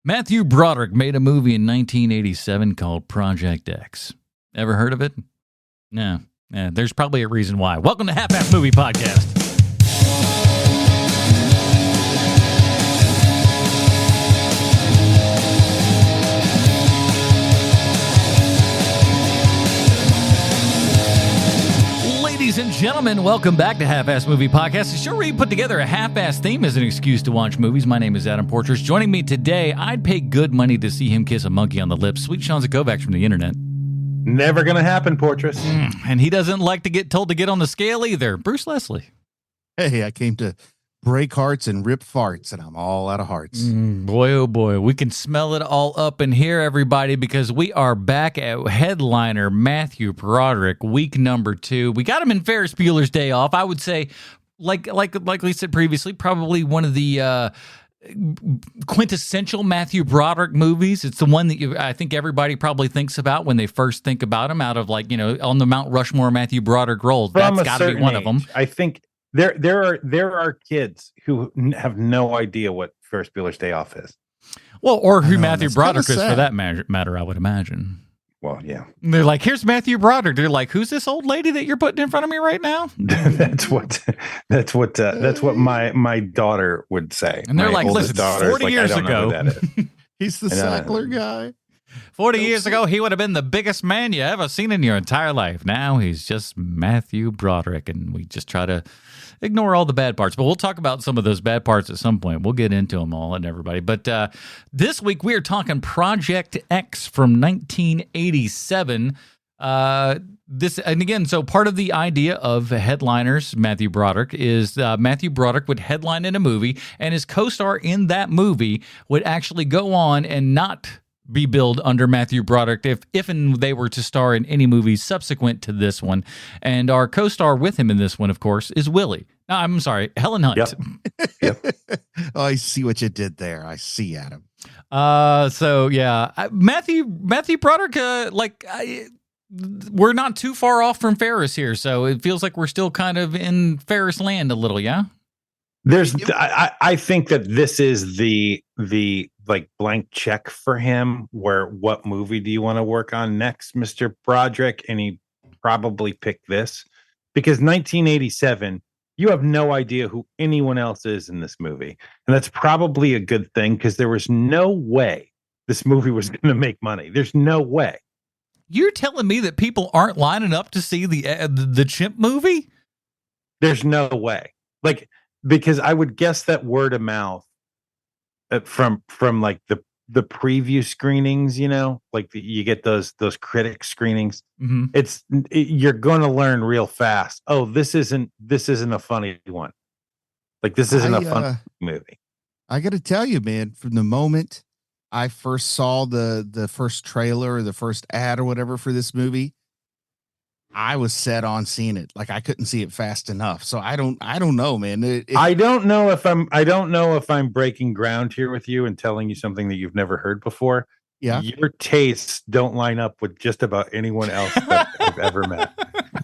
Matthew Broderick made a movie in 1987 called Project X. Ever heard of it? No. Yeah, there's probably a reason why. Welcome to Half-Ass Movie Podcast. Ladies and gentlemen, welcome back to Half-Ass Movie Podcast. The show where you put together a half-ass theme as an excuse to watch movies. My name is Adam Porters. Joining me today, I'd pay good money to see him kiss a monkey on the lips. Sweet Sean Zakovacs from the internet. Never gonna happen, Portress. And he doesn't like to get told to get on the scale either. Bruce Leslie. Hey, I came to break hearts and rip farts, and I'm all out of hearts. Boy, oh boy. We can smell it all up in here, everybody, because we are back at headliner Matthew Broderick, week number 2. We got him in Ferris Bueller's Day Off. I would say, like we said previously, probably one of the quintessential Matthew Broderick movies. It's the one that I think everybody probably thinks about when they first think about him, out of on the Mount Rushmore Matthew Broderick roles. That's got to be one of them. I think there are kids who have no idea what Ferris Bueller's Day Off is. Well, or who Matthew Broderick is for that matter, I would imagine. Well, yeah. And they're like, here's Matthew Broderick. They're like, who's this old lady that you're putting in front of me right now? That's what my daughter would say. And they're my like, listen, 40 years ago, he's the Sackler guy. 40 years ago, he would have been the biggest man you ever seen in your entire life. Now he's just Matthew Broderick, and we just try to ignore all the bad parts. But we'll talk about some of those bad parts at some point. We'll get into them all and everybody. But this week, we are talking Project X from 1987. And again, so part of the idea of headliners, Matthew Broderick, is Matthew Broderick would headline in a movie, and his co-star in that movie would actually go on and not be billed under Matthew Broderick if and they were to star in any movies subsequent to this one. And our co-star with him in this one, of course, is Willie. No, I'm sorry, Helen Hunt. Yep. Oh, I see what you did there. I see, Adam. So yeah, Matthew Broderick, we're not too far off from Ferris here, so it feels like we're still kind of in Ferris land a little, yeah? I think that this is the like blank check for him, where what movie do you want to work on next, Mr. Broderick? And he probably picked this because 1987, you have no idea who anyone else is in this movie. And that's probably a good thing, because there was no way this movie was going to make money. There's no way. You're telling me that people aren't lining up to see the chimp movie? There's no way. Because I would guess that word of mouth from like the preview screenings, you get those critic screenings. Mm-hmm. You're going to learn real fast. Oh, this isn't a funny one. Like, this isn't a fun movie. I got to tell you, man, from the moment I first saw the first trailer or the first ad or whatever for this movie, I was set on seeing it. Like, I couldn't see it fast enough. So I don't know, man. I don't know if I'm breaking ground here with you and telling you something that you've never heard before. Yeah. Your tastes don't line up with just about anyone else that I've ever met.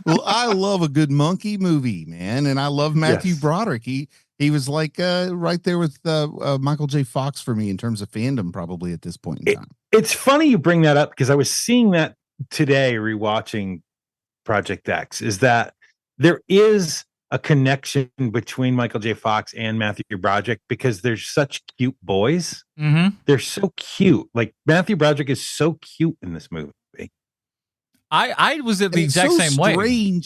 Well, I love a good monkey movie, man. And I love Matthew Broderick. He was like right there with Michael J. Fox for me in terms of fandom, probably at this point in time. It's funny you bring that up, because I was seeing that today, rewatching Project X, is that there is a connection between Michael J. Fox and Matthew Broderick, because they're such cute boys. Mm-hmm. They're so cute. Like, Matthew Broderick is so cute in this movie. I was at the exact same way.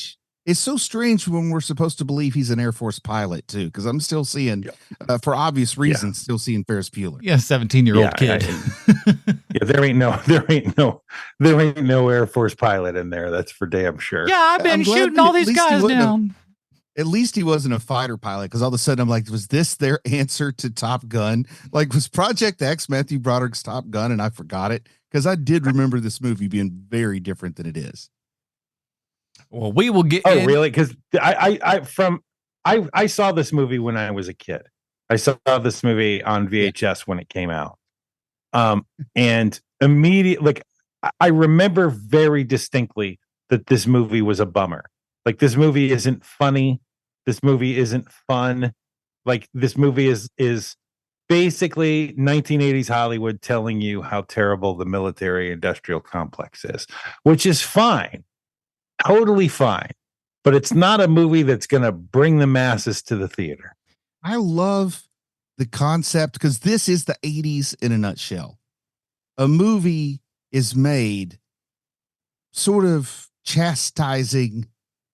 It's so strange when we're supposed to believe he's an Air Force pilot too, because I'm still seeing, for obvious reasons, still seeing Ferris Bueller. Yeah, 17-year-old kid. There ain't no Air Force pilot in there. That's for damn sure. Yeah, I've been shooting all these guys down. At least he wasn't a fighter pilot, because all of a sudden I'm like, was this their answer to Top Gun? Like, was Project X Matthew Broderick's Top Gun, and I forgot it? Because I did remember this movie being very different than it is. Well, we will get. Oh, really? Because I saw this movie when I was a kid. I saw this movie on VHS when it came out, and immediately, I remember very distinctly that this movie was a bummer. Like, this movie isn't funny. This movie isn't fun. Like, this movie is basically 1980s Hollywood telling you how terrible the military industrial complex is, which is fine, totally fine. But it's not a movie that's going to bring the masses to the theater. I love the concept because this is the 80s in a nutshell. A movie is made sort of chastising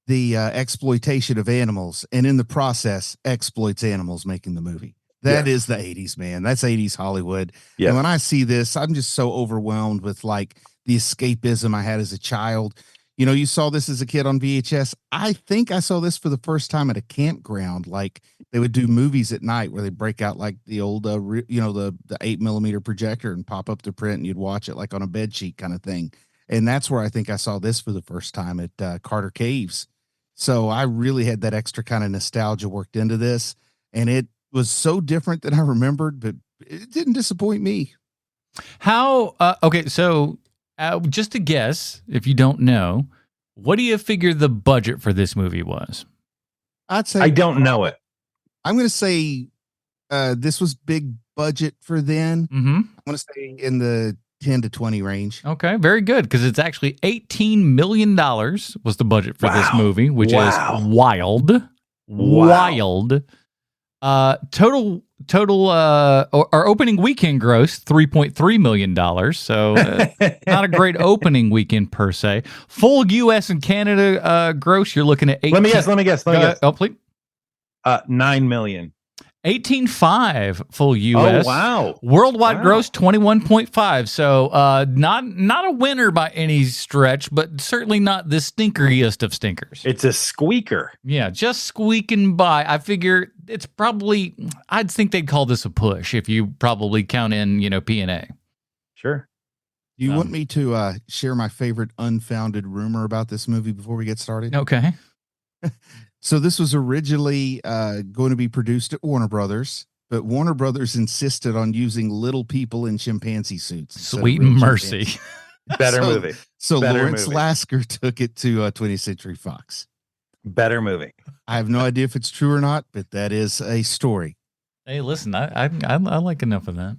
the exploitation of animals, and in the process exploits animals making the movie. That is the 80s, man. That's 80s Hollywood. Yeah. And when I see this, I'm just so overwhelmed with like the escapism I had as a child. You know, you saw this as a kid on VHS. I think I saw this for the first time at a campground. Like they would do movies at night where they break out like the old, the 8mm projector and pop up the print, and you'd watch it like on a bed sheet kind of thing. And that's where I think I saw this for the first time at Carter Caves. So I really had that extra kind of nostalgia worked into this, and it was so different than I remembered, but it didn't disappoint me. How? Okay, so. Just to guess, if you don't know, what do you figure the budget for this movie was? I'd say I don't know it. I'm going to say this was big budget for then. Mm-hmm. I'm going to say in the 10 to 20 range. Okay, very good, because it's actually $18 million was the budget for this movie, which is wild. Wild. Total our opening weekend gross $3.3 million, so not a great opening weekend per se. Full US and Canada gross, you're looking at 18. Let me guess. Oh, please. 9 million. 18.5 full US. Oh, wow. Worldwide gross 21.5. So not a winner by any stretch, but certainly not the stinkeriest of stinkers. It's a squeaker. Yeah, just squeaking by. I figure it's probably, I'd think they'd call this a push if you probably count in, P&A. Sure. Do you want me to share my favorite unfounded rumor about this movie before we get started? Okay. So this was originally going to be produced at Warner Brothers, but Warner Brothers insisted on using little people in chimpanzee suits. Sweet mercy. Better movie. So Better Lawrence movie. Lasker took it to 20th Century Fox. Better movie. I have no idea if it's true or not, but that is a story. Hey, listen, I like enough of that.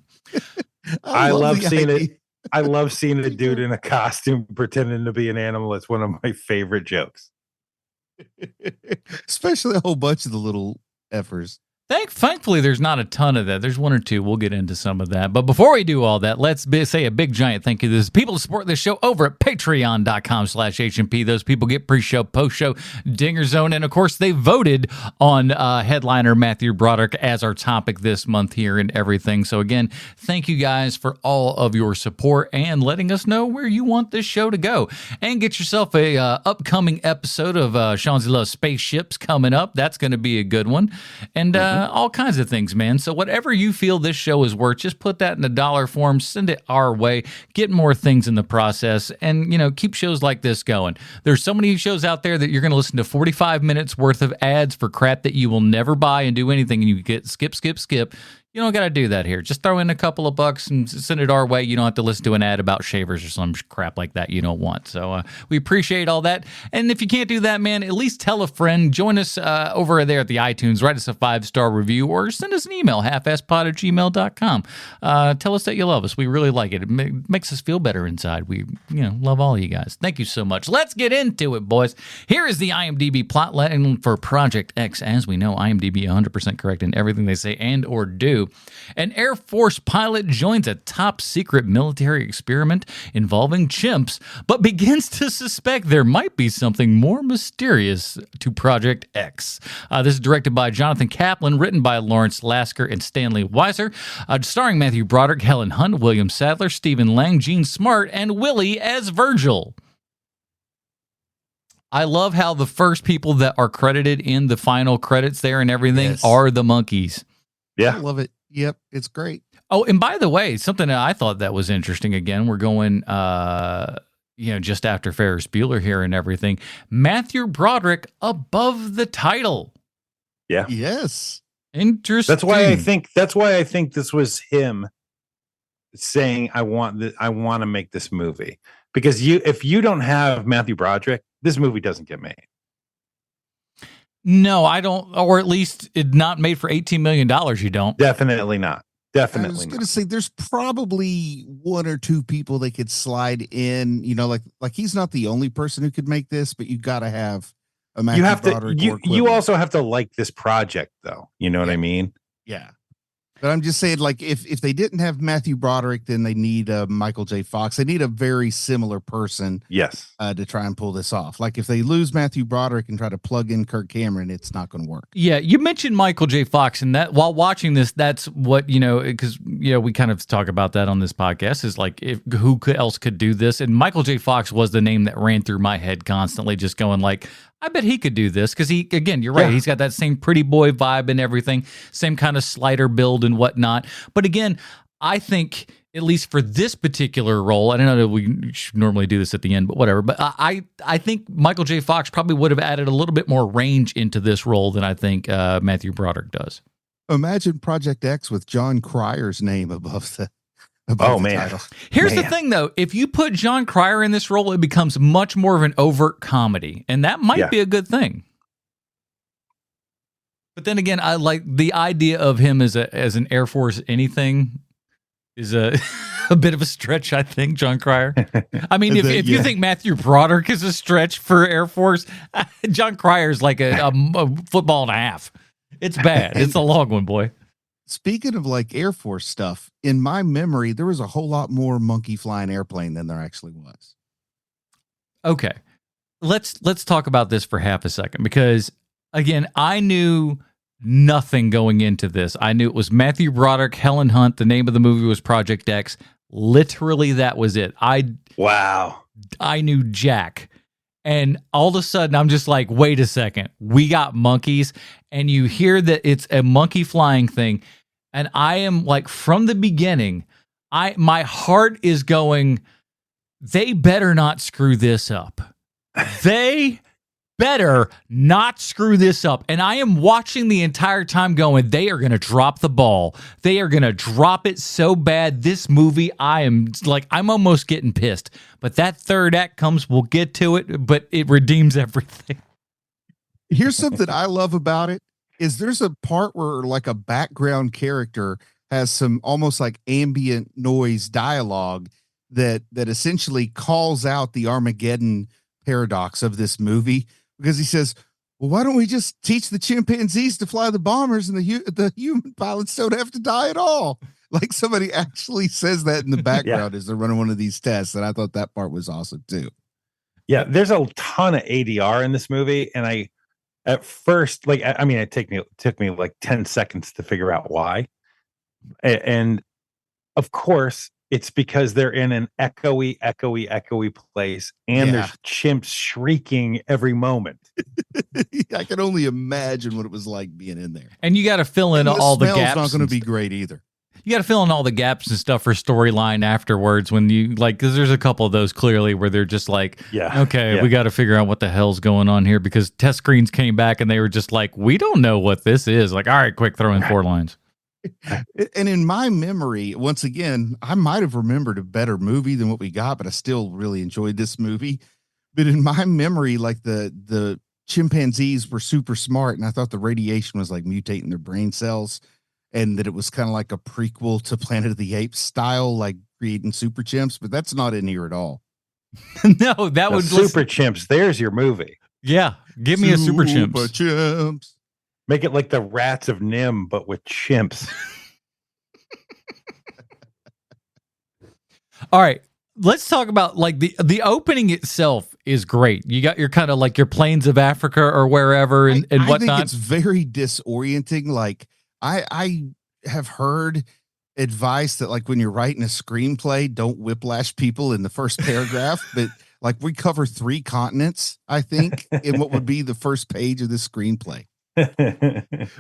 I love seeing it. I love seeing a dude in a costume pretending to be an animal. It's one of my favorite jokes. Especially a whole bunch of the little effers. Thankfully, there's not a ton of that. There's one or two. We'll get into some of that. But before we do all that, let's say a big giant thank you to those people who support this show over at patreon.com/HMP. Those people get pre-show, post-show, Dinger Zone. And, of course, they voted on headliner Matthew Broderick as our topic this month here and everything. So, again, thank you guys for all of your support and letting us know where you want this show to go. And get yourself a upcoming episode of Sean's Love Spaceships coming up. That's going to be a good one. And all kinds of things, man. So whatever you feel this show is worth, just put that in a dollar form, send it our way, get more things in the process, and, keep shows like this going. There's so many shows out there that you're going to listen to 45 minutes worth of ads for crap that you will never buy and do anything, and you get skip. You don't got to do that here. Just throw in a couple of bucks and send it our way. You don't have to listen to an ad about shavers or some crap like that you don't want. So we appreciate all that. And if you can't do that, man, at least tell a friend. Join us over there at the iTunes. Write us a 5-star review or send us an email, halfasspod@gmail.com. Tell us that you love us. We really like it. It makes us feel better inside. We love all of you guys. Thank you so much. Let's get into it, boys. Here is the IMDb plotline for Project X. As we know, IMDb 100% correct in everything they say and or do. An Air Force pilot joins a top-secret military experiment involving chimps, but begins to suspect there might be something more mysterious to Project X. This is directed by Jonathan Kaplan, written by Lawrence Lasker and Stanley Weiser, starring Matthew Broderick, Helen Hunt, William Sadler, Stephen Lang, Gene Smart, and Willie as Virgil. I love how the first people that are credited in the final credits there and everything are the monkeys. Yeah. I love it. Yep, it's great. Oh, and by the way, something that I thought that was interesting, again, we're going, just after Ferris Bueller here and everything. Matthew Broderick above the title. Yeah. Yes. Interesting. That's why I think this was him saying, I want to make this movie. Because if you don't have Matthew Broderick, this movie doesn't get made. No, I don't, or at least it's not made for $18 million. You don't. Definitely not. Definitely. I was going to say there's probably one or two people they could slide in, like he's not the only person who could make this, but you got to have a Matthew Broderick. You also have to like this project though. You know what I mean? Yeah. But I'm just saying, like, if they didn't have Matthew Broderick, then they need Michael J. Fox. They need a very similar person, yes, to try and pull this off. Like, if they lose Matthew Broderick and try to plug in Kirk Cameron, it's not going to work. Yeah, you mentioned Michael J. Fox, and that while watching this, that's what because we kind of talk about that on this podcast. Is like, who else could do this? And Michael J. Fox was the name that ran through my head constantly, just going like, I bet he could do this because you're right. Yeah. He's got that same pretty boy vibe and everything, same kind of slider build and whatnot. But again, I think at least for this particular role, I don't know that we should normally do this at the end, but whatever. But I think Michael J. Fox probably would have added a little bit more range into this role than I think Matthew Broderick does. Imagine Project X with John Cryer's name above the. Title. Here's the thing, though. If you put John Cryer in this role, it becomes much more of an overt comedy, and that might be a good thing. But then again, I like the idea of him as an Air Force anything is a bit of a stretch, I think, John Cryer. I mean, if you think Matthew Broderick is a stretch for Air Force, John Cryer's like a football and a half. It's bad. It's a long one, boy. Speaking of like Air Force stuff, in my memory, there was a whole lot more monkey flying airplane than there actually was. Okay. Let's talk about this for half a second, because again, I knew nothing going into this. I knew it was Matthew Broderick, Helen Hunt. The name of the movie was Project X. Literally, that was it. I knew Jack. And all of a sudden, I'm just like, wait a second. We got monkeys. And you hear that it's a monkey flying thing. And I am like, from the beginning, my heart is going, they better not screw this up. They better not screw this up. And I am watching the entire time going, they are going to drop the ball. They are going to drop it so bad. This movie, I'm almost getting pissed. But that third act comes, we'll get to it, but it redeems everything. Here's something I love about it is there's a part where like a background character has some almost like ambient noise dialogue that essentially calls out the Armageddon paradox of this movie, because he says, well, why don't we just teach the chimpanzees to fly the bombers and the human pilots don't have to die at all? Like somebody actually says that in the background as they're running one of these tests. And I thought that part was awesome too. Yeah. There's a ton of ADR in this movie. And at first, it took me like 10 seconds to figure out why. And of course, it's because they're in an echoey place, and there's chimps shrieking every moment. I can only imagine what it was like being in there. And you got to fill in all the gaps. Not going to be great either. You got to fill in all the gaps and stuff for storyline afterwards when you because there's a couple of those clearly where they're just like, we got to figure out what the hell's going on here, because test screens came back and they were just like, we don't know what this is. Like, all right, quick, throw in 4 lines. And in my memory, once again, I might have remembered a better movie than what we got, but I still really enjoyed this movie. But in my memory, like the chimpanzees were super smart, and I thought the radiation was like mutating their brain cells, and that it was kind of like a prequel to Planet of the Apes style, like creating super chimps. But that's not in here at all. No, that would super chimps. There's your movie. Yeah, give me a super chimps. Super chimps. Make it like the Rats of Nim, but with chimps. All right, let's talk about like the opening itself is great. You got your kind of like your plains of Africa or wherever and whatnot. I think it's very disorienting. Like I have heard advice that like when you're writing a screenplay, don't whiplash people in the first paragraph, but like we cover 3 continents, I think, in what would be the first page of this screenplay.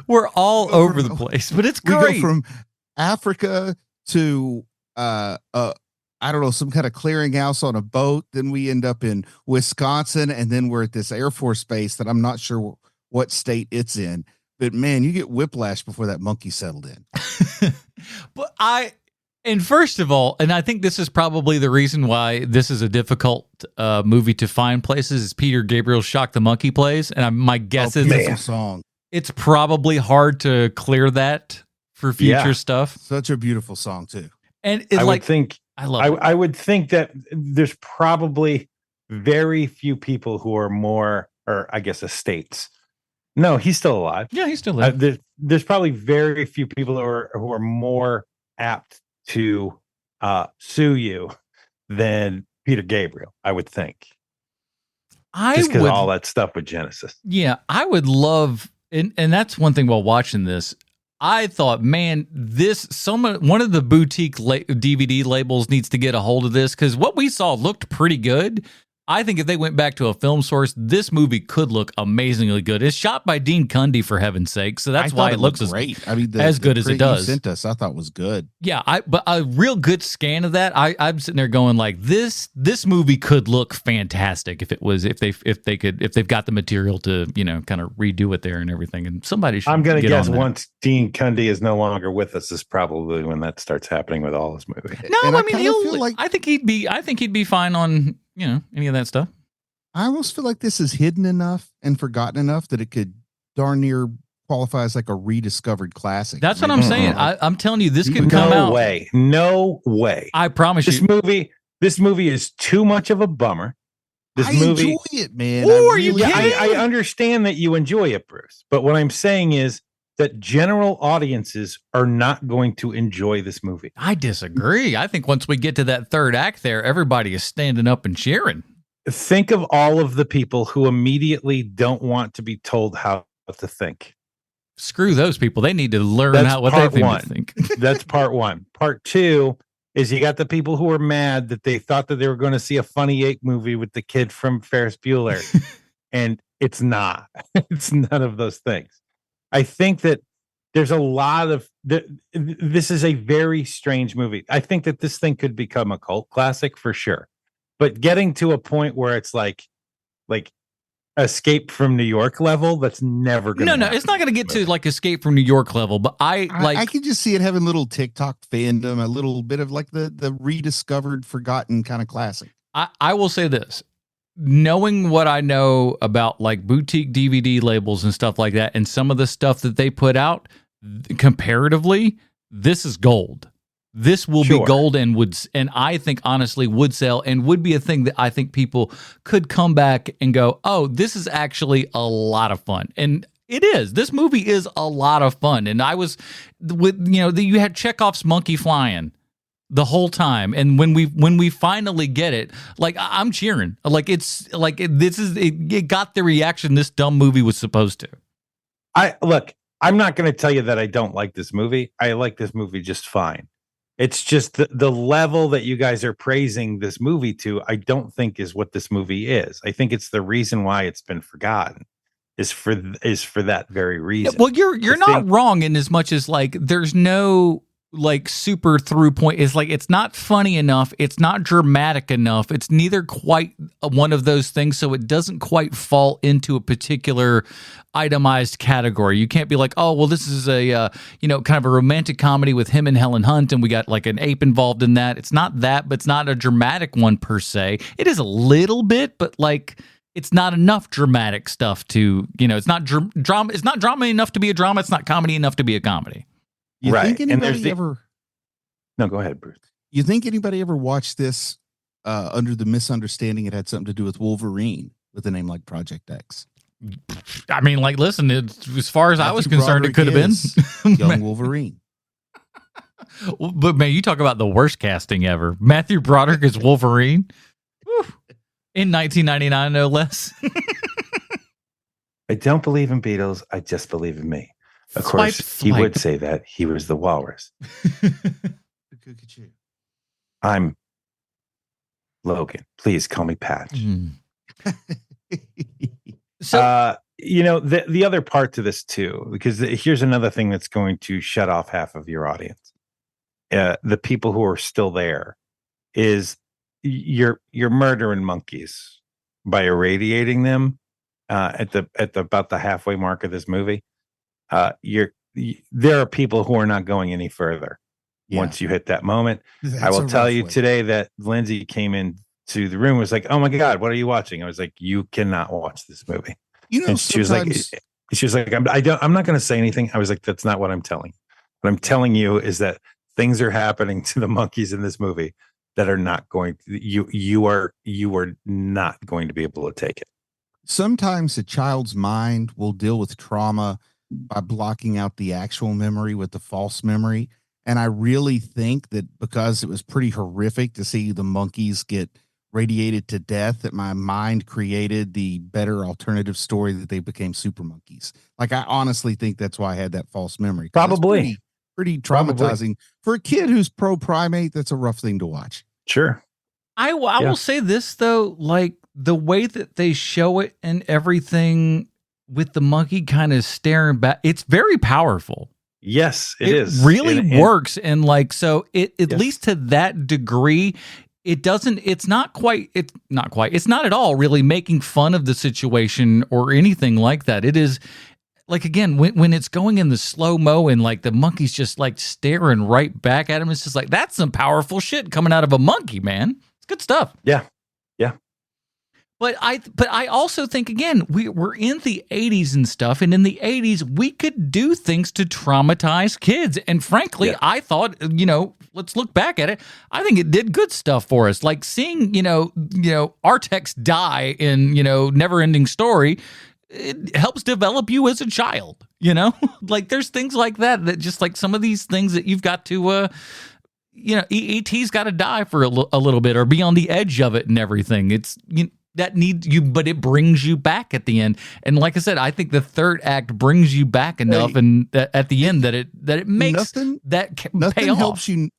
We're all over the place, but it's great. We go from Africa to I don't know, some kind of clearinghouse on a boat. Then we end up in Wisconsin, and then we're at this Air Force base that I'm not sure what state it's in. But man, you get whiplash before that monkey settled in. But first of all, and I think this is probably the reason why this is a difficult movie to find places, is Peter Gabriel's "Shock the Monkey" plays, and my guess is it's a song. It's probably hard to clear that for future Yeah. stuff. Such a beautiful song too. And it's I like would think I love it. I would think that there's probably very few people who are more, or I guess estates. No, he's still alive. Yeah, he's still living. There's probably very few people who are more apt to sue you than Peter Gabriel, I would think. Just because all that stuff with Genesis. Yeah, I would love, and that's one thing while watching this. I thought, man, one of the boutique DVD labels needs to get a hold of this, because what we saw looked pretty good. I think if they went back to a film source, this movie could look amazingly good. It's shot by Dean Cundy, for heaven's sake, so that's why it looks great. as good as it does. You sent us, I thought was good. Yeah, but a real good scan of that. I'm sitting there going like, this movie could look fantastic if they've got the material to kind of redo it there and everything. And somebody should. I'm gonna guess once Dean Cundy is no longer with us is probably when that starts happening with all his movies. No, and I mean I think he'd be fine on any of that stuff. I almost feel like this is hidden enough and forgotten enough that it could darn near qualify as like a rediscovered classic. That's what I'm saying. I'm telling you, this could come out. No way. I promise you. This movie is too much of a bummer. I enjoy it, man. I understand that you enjoy it, Bruce. But what I'm saying is that general audiences are not going to enjoy this movie. I disagree. I think once we get to that third act there, everybody is standing up and cheering. Think of all of the people who immediately don't want to be told how to think. Screw those people. They need to learn what they think. That's part one. Part two is you got the people who are mad that they thought that they were going to see a Funny Ape movie with the kid from Ferris Bueller. And it's not. It's none of those things. I think that there's a lot of this is a very strange movie. I think that this thing could become a cult classic for sure. But getting to a point where it's like Escape from New York level, that's never going to No, it's not going to get to like Escape from New York level, but I can just see it having little TikTok fandom, a little bit of like the rediscovered, forgotten kind of classic. I will say this. Knowing what I know about like boutique DVD labels and stuff like that, and some of the stuff that they put out comparatively, this is gold. This will be gold and I think honestly would sell and would be a thing that I think people could come back and go, oh, this is actually a lot of fun. And it is. This movie is a lot of fun. And I was you had Chekhov's monkey flying the whole time, and when we finally get it, like I'm cheering, like it's like it got the reaction this dumb movie was supposed to. I'm not going to tell you that I don't like this movie. I like this movie just fine. It's just the level that you guys are praising this movie to, I don't think is what this movie is. I think it's the reason why it's been forgotten is for that very reason. Yeah, well, you're not wrong in as much as like there's no like super through point. Is like it's not funny enough, it's not dramatic enough, it's neither quite one of those things, so it doesn't quite fall into a particular itemized category. You can't be like, oh well, this is a kind of a romantic comedy with him and Helen Hunt and we got like an ape involved in that. It's not that, but it's not a dramatic one per se. It is a little bit, but like it's not enough dramatic stuff to, it's not drama. It's not drama enough to be a drama. It's not comedy enough to be a comedy. You think anybody ever? No, go ahead, Bruce. You think anybody ever watched this under the misunderstanding it had something to do with Wolverine with a name like Project X? I mean, like, listen, as far as I was concerned, it could have been young Wolverine. But man, you talk about the worst casting ever. Matthew Broderick is Wolverine in 1999, no less. I don't believe in Beatles. I just believe in me. Of course, he would say that. He was the walrus. Look at you. I'm Logan. Please call me Patch. So, the other part to this too, because here's another thing that's going to shut off half of your audience. The people who are still there is you're murdering monkeys by irradiating them at the about the halfway mark of this movie. There are people who are not going any further once you hit that moment. I will tell you today that Lindsay came in to the room and was like, oh my God, what are you watching? I was like, you cannot watch this movie. And she was like, I'm not going to say anything. I was like, that's not what I'm telling. What I'm telling you is that things are happening to the monkeys in this movie that are not going to, you are not going to be able to take it. Sometimes a child's mind will deal with trauma by blocking out the actual memory with the false memory. And I really think that because it was pretty horrific to see the monkeys get radiated to death, that my mind created the better alternative story that they became super monkeys. Like, I honestly think that's why I had that false memory. Probably. Pretty traumatizing for a kid who's pro primate. That's a rough thing to watch. Sure. I will say this, though, like the way that they show it and everything with the monkey kind of staring back, it's very powerful. Yes, it is. Really works. And like, so at least to that degree, it's not at all really making fun of the situation or anything like that. It is like, again, when it's going in the slow-mo and like the monkey's just like staring right back at him, it's just like, that's some powerful shit coming out of a monkey, man. It's good stuff. Yeah. But I also think, again, we're in the 80s and stuff, and in the 80s, we could do things to traumatize kids. And frankly, I thought, let's look back at it. I think it did good stuff for us. Like seeing, Artex die in, Never Ending Story, it helps develop you as a child, Like there's things like that just like some of these things that you've got to, ET's got to die for a little bit or be on the edge of it and everything. It's, that needs you, but it brings you back at the end. And like I said, I think the third act brings you back enough, and at the end that it makes nothing pay off. Helps you.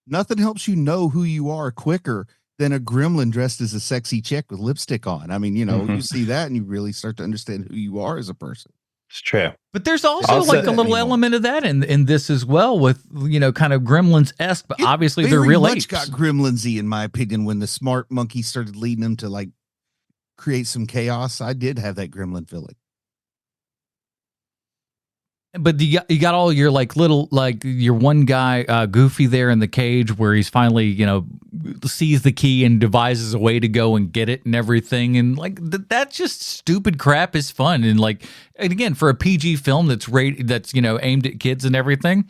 Nothing helps you know who you are quicker than a gremlin dressed as a sexy chick with lipstick on. I mean, you see that and you really start to understand who you are as a person. It's true. But there's also like a little element of that in this as well, with kind of Gremlins-esque, but obviously they're real apes. Got Gremlins-y in my opinion when the smart monkey started leading them to like create some chaos. I did have that gremlin feeling. But you got all your like little, like your one guy, Goofy, there in the cage where he's finally, sees the key and devises a way to go and get it and everything. And like that's just stupid crap is fun. And like, and again, for a PG film that's aimed at kids and everything,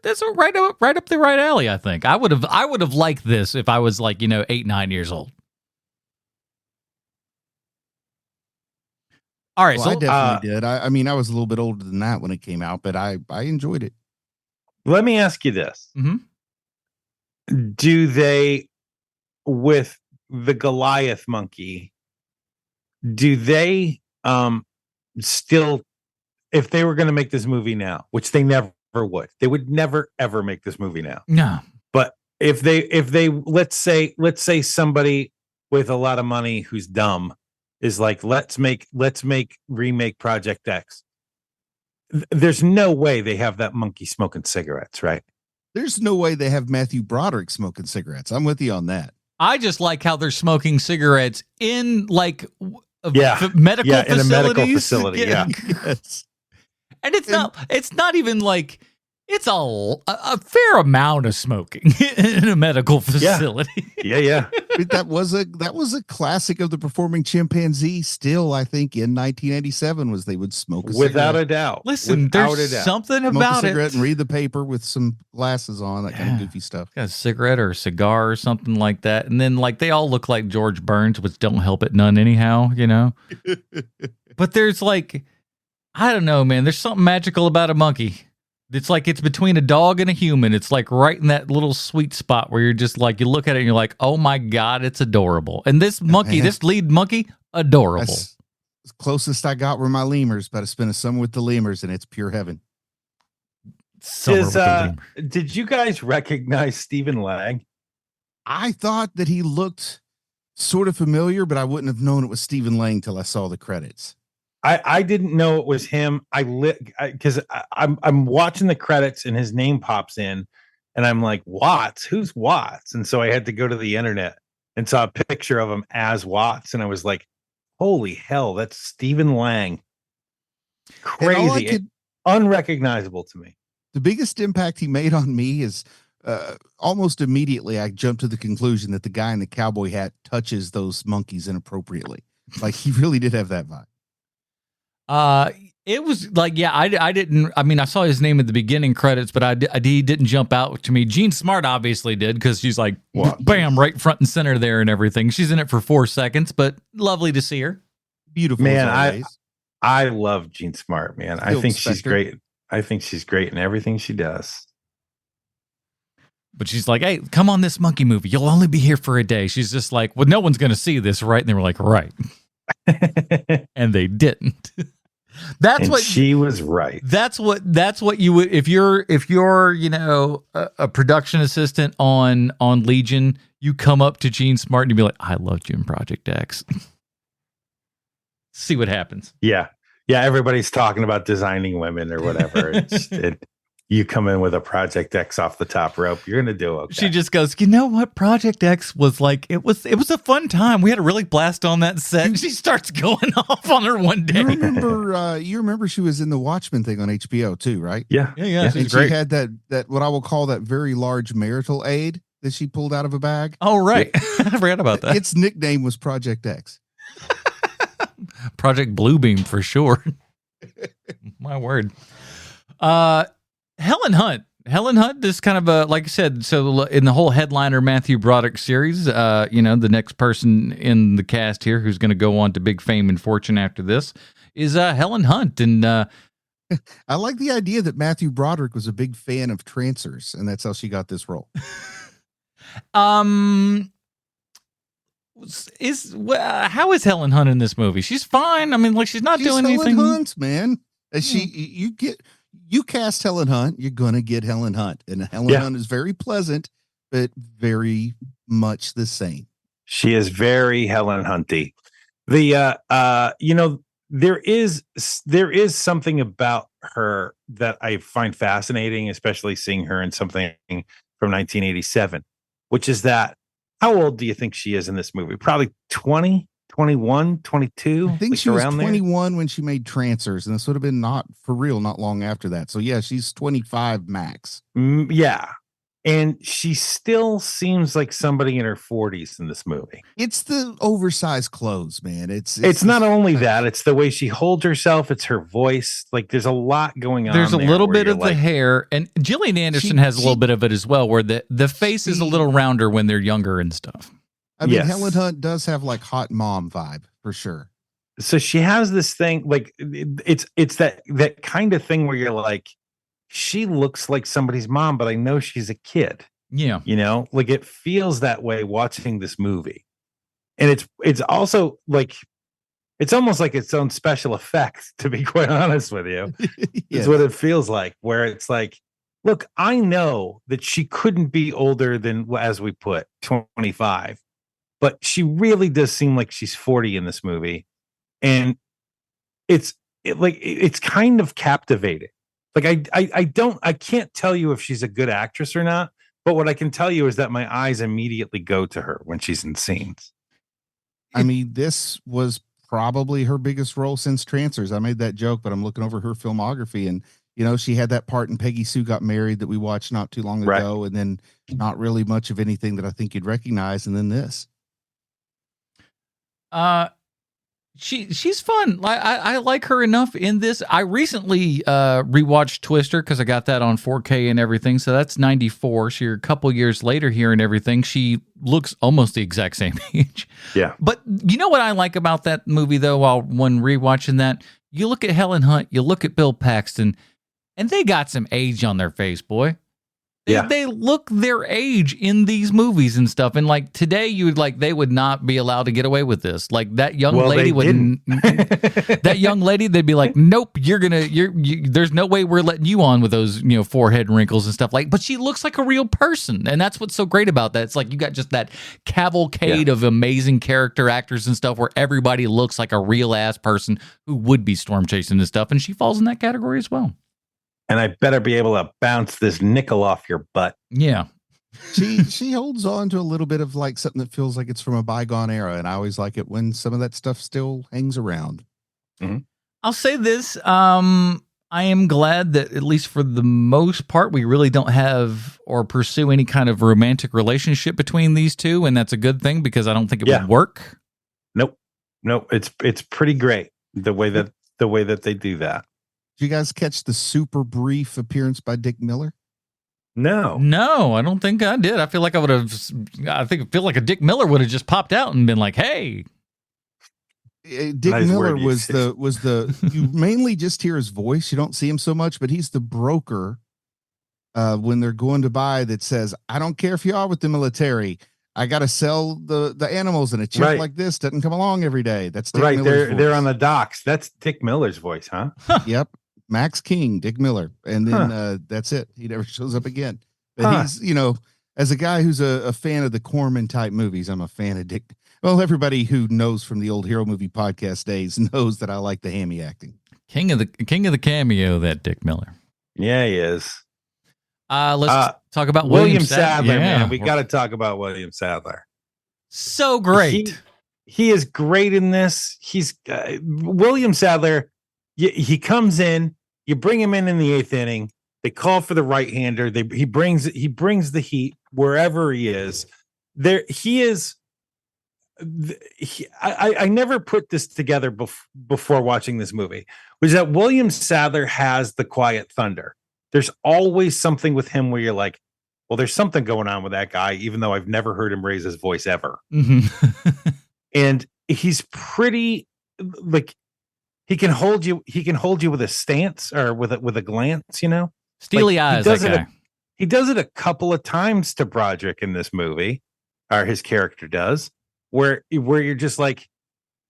that's right up the right alley. I think I would have liked this if I was like 8-9 years old. All right, I definitely did. I mean, I was a little bit older than that when it came out, but I enjoyed it. Let me ask you this. Mm-hmm. Do they, with the Goliath monkey, do they still, if they were going to make this movie now, which they never would, they would never, ever make this movie now. No. But if they let's say somebody with a lot of money who's dumb is like, let's remake Project X. There's no way they have that monkey smoking cigarettes, right? There's no way they have Matthew Broderick smoking cigarettes. I'm with you on that. I just like how they're smoking cigarettes in like medical facilities. In a medical facility. Yeah. Yes. And it's not even like, it's a fair amount of smoking in a medical facility. Yeah. That was a classic of the performing chimpanzee. Still, I think in 1987 was they would smoke without a doubt. Listen, there's something about it. And read the paper with some glasses on, that kind of goofy stuff. Got a cigarette or a cigar or something like that, and then like they all look like George Burns, which don't help it none anyhow, But there's like, I don't know, man. There's something magical about a monkey. It's like it's between a dog and a human. It's like right in that little sweet spot where you're just like, you look at it and you're like, oh my God, it's adorable. And this monkey, this lead monkey, adorable. That's the closest I got were my lemurs, but I spent a summer with the lemurs and it's pure heaven. Did you guys recognize Stephen Lang? I thought that he looked sort of familiar, but I wouldn't have known it was Stephen Lang till I saw the credits. I didn't know it was him. Because I'm watching the credits and his name pops in, and I'm like, Watts? Who's Watts? And so I had to go to the internet and saw a picture of him as Watts, and I was like, holy hell, that's Stephen Lang. Crazy, unrecognizable to me. The biggest impact he made on me is almost immediately I jumped to the conclusion that the guy in the cowboy hat touches those monkeys inappropriately. Like he really did have that vibe. It was like, yeah, I didn't. I mean, I saw his name at the beginning credits, but he didn't jump out to me. Jean Smart obviously did because she's like, bam, right front and center there and everything. She's in it for 4 seconds, but lovely to see her. Beautiful, man. as always. I love Jean Smart, man. I think she's Spectre. great. I think she's great in everything she does. But she's like, hey, come on this monkey movie. You'll only be here for a day. She's just like, well, no one's going to see this, right? And they were like, right. And they didn't. She was right. That's what you would if you're a production assistant on Legion, you come up to Jean Smart and you be like, I loved you in Project X. See what happens. Yeah. Everybody's talking about designing women or whatever. You come in with a Project X off the top rope, you're gonna do okay. She just goes, you know what? Project X was like, it was a fun time. We had a really blast on that set. And she starts going off on her one day. You remember she was in the Watchmen thing on HBO too, right? Yeah. And She's she had that what I will call that very large marital aid that she pulled out of a bag. Oh, right. I forgot about that. Its nickname was Project X. Project Bluebeam for sure. My word. Helen Hunt is kind of a, like I said, so in the whole headliner Matthew Broderick series, the next person in the cast here who's going to go on to big fame and fortune after this is Helen Hunt. And I like the idea that Matthew Broderick was a big fan of trancers, and that's how she got this role. How is Helen Hunt in this movie? She's fine. I mean, like she's doing anything. Helen Hunt, man. You cast Helen Hunt, you're gonna get Helen Hunt, and Helen Hunt is very pleasant, but very much the same. She is very Helen Hunty. There is something about her that I find fascinating, especially seeing her in something from 1987, which is that, how old do you think she is in this movie? Probably 20, 21, 22. I think she was 21 when she made Trancers, and this would have been not long after that. So yeah, she's 25 max. Yeah. And she still seems like somebody in her 40s in this movie. It's the oversized clothes, man. It's not only that, it's the way she holds herself. It's her voice. Like there's a lot going on. There's a little bit of the hair, and Gillian Anderson has a little bit of it as well, where the face is a little rounder when they're younger and stuff. I mean, Helen Hunt does have like hot mom vibe for sure. So she has this thing, like it's that kind of thing where you're like, she looks like somebody's mom, but I know she's a kid. Yeah. Like it feels that way watching this movie. And it's also like, it's almost like its own special effect, to be quite honest with you. It's what it feels like, where it's like, look, I know that she couldn't be older than, as we put, 25, but she really does seem like she's 40 in this movie. And it's kind of captivating. Like I can't tell you if she's a good actress or not, but what I can tell you is that my eyes immediately go to her when she's in scenes. I mean, this was probably her biggest role since Trancers. I made that joke, but I'm looking over her filmography, and she had that part in Peggy Sue Got Married that we watched not too long ago, and then not really much of anything that I think you'd recognize, and then this. She's fun. I like her enough in this. I recently rewatched Twister because I got that on 4K and everything. So that's 94. So you're a couple years later here and everything. She looks almost the exact same age. Yeah. But you know what I like about that movie though? When rewatching that, you look at Helen Hunt, you look at Bill Paxton, and they got some age on their face, boy. They look their age in these movies and stuff. And like today, they would not be allowed to get away with this. Like that young lady wouldn't. That young lady, they'd be like, nope, there's no way we're letting you on with those, forehead wrinkles and stuff. But she looks like a real person. And that's what's so great about that. It's like you got just that cavalcade of amazing character actors and stuff where everybody looks like a real ass person who would be storm chasing and stuff. And she falls in that category as well. And I better be able to bounce this nickel off your butt. Yeah. She holds on to a little bit of like something that feels like it's from a bygone era. And I always like it when some of that stuff still hangs around. Mm-hmm. I'll say this. I am glad that at least for the most part, we really don't have or pursue any kind of romantic relationship between these two. And that's a good thing because I don't think it would work. Nope. It's pretty great the way that they do that. Did you guys catch the super brief appearance by Dick Miller? No, I don't think I did. I feel like I feel like a Dick Miller would have just popped out and been like, "Hey." Dick Miller was the you mainly just hear his voice. You don't see him so much, but he's the broker when they're going to buy that says, "I don't care if you are with the military. I got to sell the animals, and a chick like this doesn't come along every day." That's Dick Miller's voice. They're on the docks. That's Dick Miller's voice, huh? Yep. Max King, Dick Miller. And then that's it. He never shows up again. But he's, as a guy who's a fan of the Corman type movies, I'm a fan of Dick. Well, everybody who knows from the old Hero Movie Podcast days knows that I like the hammy acting. King of the cameo, that Dick Miller. Yeah, he is. Let's talk about William Sadler, man. We got to talk about William Sadler. So great. He is great in this. He's William Sadler. He comes in. You bring him in the 8th inning. They call for the right-hander. He brings the heat wherever he is. There he is. I never put this together before watching this movie, was that William Sadler has the quiet thunder. There's always something with him where you're like, well, there's something going on with that guy, even though I've never heard him raise his voice ever. Mm-hmm. And he's pretty, like, he can hold you with a stance or with a glance, Steely eyes. He does it a couple of times to Broderick in this movie, or his character does, where you're just like,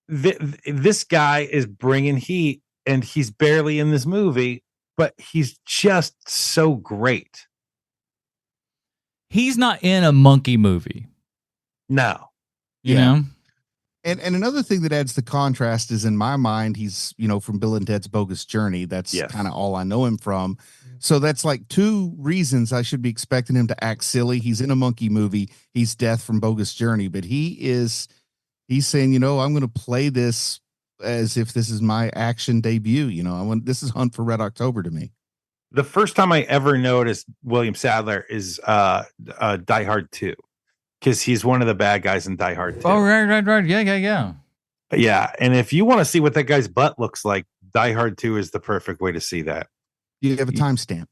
this guy is bringing heat, and he's barely in this movie, but he's just so great. He's not in a monkey movie. No. You know? And another thing that adds the contrast is, in my mind, he's, from Bill and Ted's Bogus Journey. That's kind of all I know him from. So that's like 2 reasons I should be expecting him to act silly. He's in a monkey movie. He's Death from Bogus Journey, but he's saying, I'm going to play this as if this is my action debut. This is Hunt for Red October to me. The first time I ever noticed William Sadler is Die Hard 2. Because he's one of the bad guys in Die Hard 2. Oh, right. Yeah. Yeah, and if you want to see what that guy's butt looks like, Die Hard 2 is the perfect way to see that. You have a timestamp.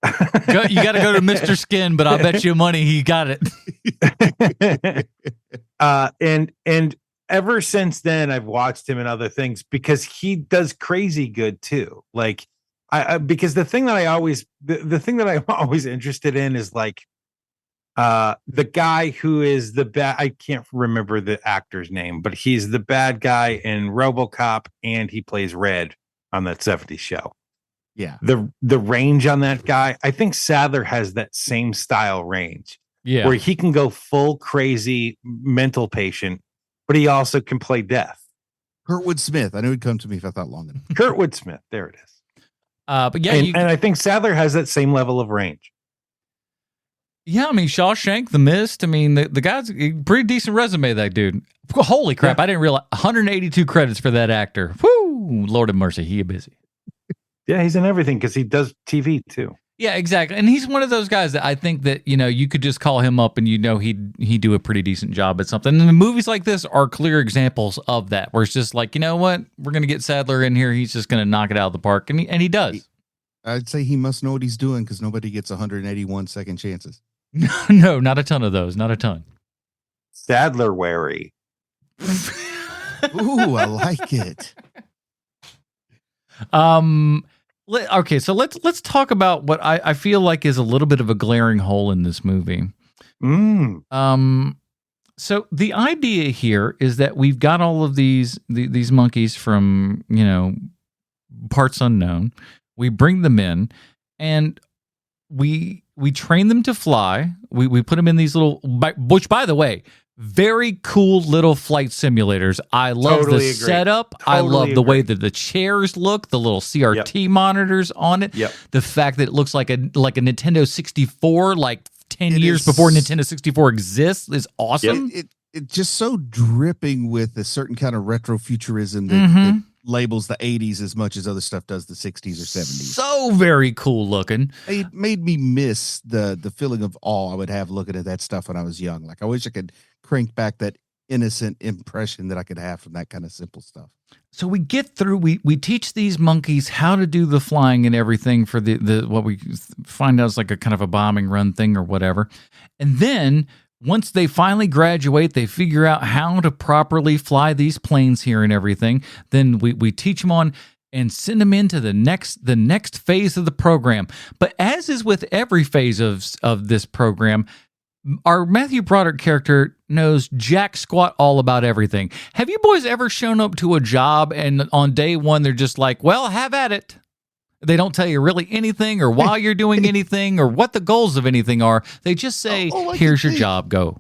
You got to go to Mr. Skin, but I'll bet you money he got it. And ever since then, I've watched him in other things because he does crazy good too. Like, because the thing that I'm always interested in is like, the guy who is the bad, I can't remember the actor's name, but he's the bad guy in RoboCop, and he plays Red on that 70s show. Yeah. The range on that guy, I think Sadler has that same style range. Yeah. Where he can go full crazy mental patient, but he also can play death. Kurtwood Smith. I knew he'd come to me if I thought long enough. Kurtwood Smith. There it is. But yeah, and I think Sadler has that same level of range. Yeah, I mean, Shawshank, The Mist. I mean, the guy's a pretty decent resume, that dude. Holy crap, I didn't realize 182 credits for that actor. Woo! Lord have mercy, he is busy. Yeah, he's in everything because he does TV too. Yeah, exactly. And he's one of those guys that I think that, you could just call him up and he'd do a pretty decent job at something. And the movies like this are clear examples of that, where it's just like, you know what? We're going to get Sadler in here. He's just going to knock it out of the park. And he does. I'd say he must know what he's doing because nobody gets 181 second chances. No, not a ton of those. Not a ton. Sadler wary. Ooh, I like it. Okay, so let's talk about what I feel like is a little bit of a glaring hole in this movie. So the idea here is that we've got all of these monkeys from, parts unknown. We bring them in, and we train them to fly. We put them in these little, which, by the way, very cool little flight simulators. I love the setup. I love the way that the chairs look, the little CRT monitors on it. Yep. The fact that it looks like a Nintendo 64, like 10 years before Nintendo 64 exists, is awesome. It's just so dripping with a certain kind of retrofuturism that labels the 80s as much as other stuff does the 60s or 70s. So very cool looking. It made me miss the feeling of awe I would have looking at that stuff when I was young. Like, I wish I could crank back that innocent impression that I could have from that kind of simple stuff. So we get through, we teach these monkeys how to do the flying and everything for the what we find out is like a kind of a bombing run thing or whatever. And then once they finally graduate, they figure out how to properly fly these planes here and everything. Then we teach them on and send them into the next phase of the program. But as is with every phase of this program, our Matthew Broderick character knows jack squat all about everything. Have you boys ever shown up to a job and on day one they're just like, well, have at it? They don't tell you really anything or why you're doing anything or what the goals of anything are. They just say, here's your job, go.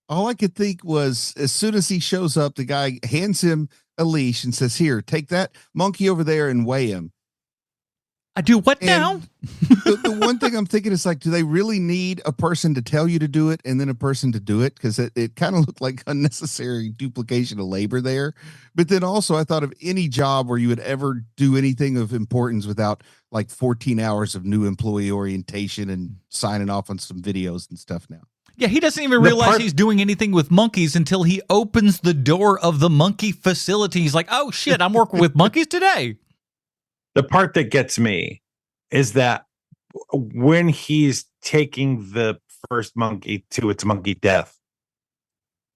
All I could think was as soon as he shows up, the guy hands him a leash and says, here, take that monkey over there and weigh him. I do what now? The one thing I'm thinking is like, do they really need a person to tell you to do it and then a person to do it? Because it kind of looked like unnecessary duplication of labor there. But then also I thought of any job where you would ever do anything of importance without like 14 hours of new employee orientation and signing off on some videos and stuff now. Yeah, he doesn't even realize he's doing anything with monkeys until he opens the door of the monkey facility. He's like, oh shit, I'm working with monkeys today. The part that gets me is that when he's taking the first monkey to its monkey death,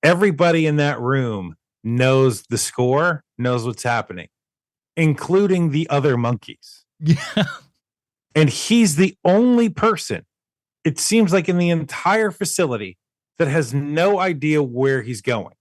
everybody in that room knows the score, knows what's happening, including the other monkeys. Yeah. And he's the only person, it seems like, in the entire facility that has no idea where he's going.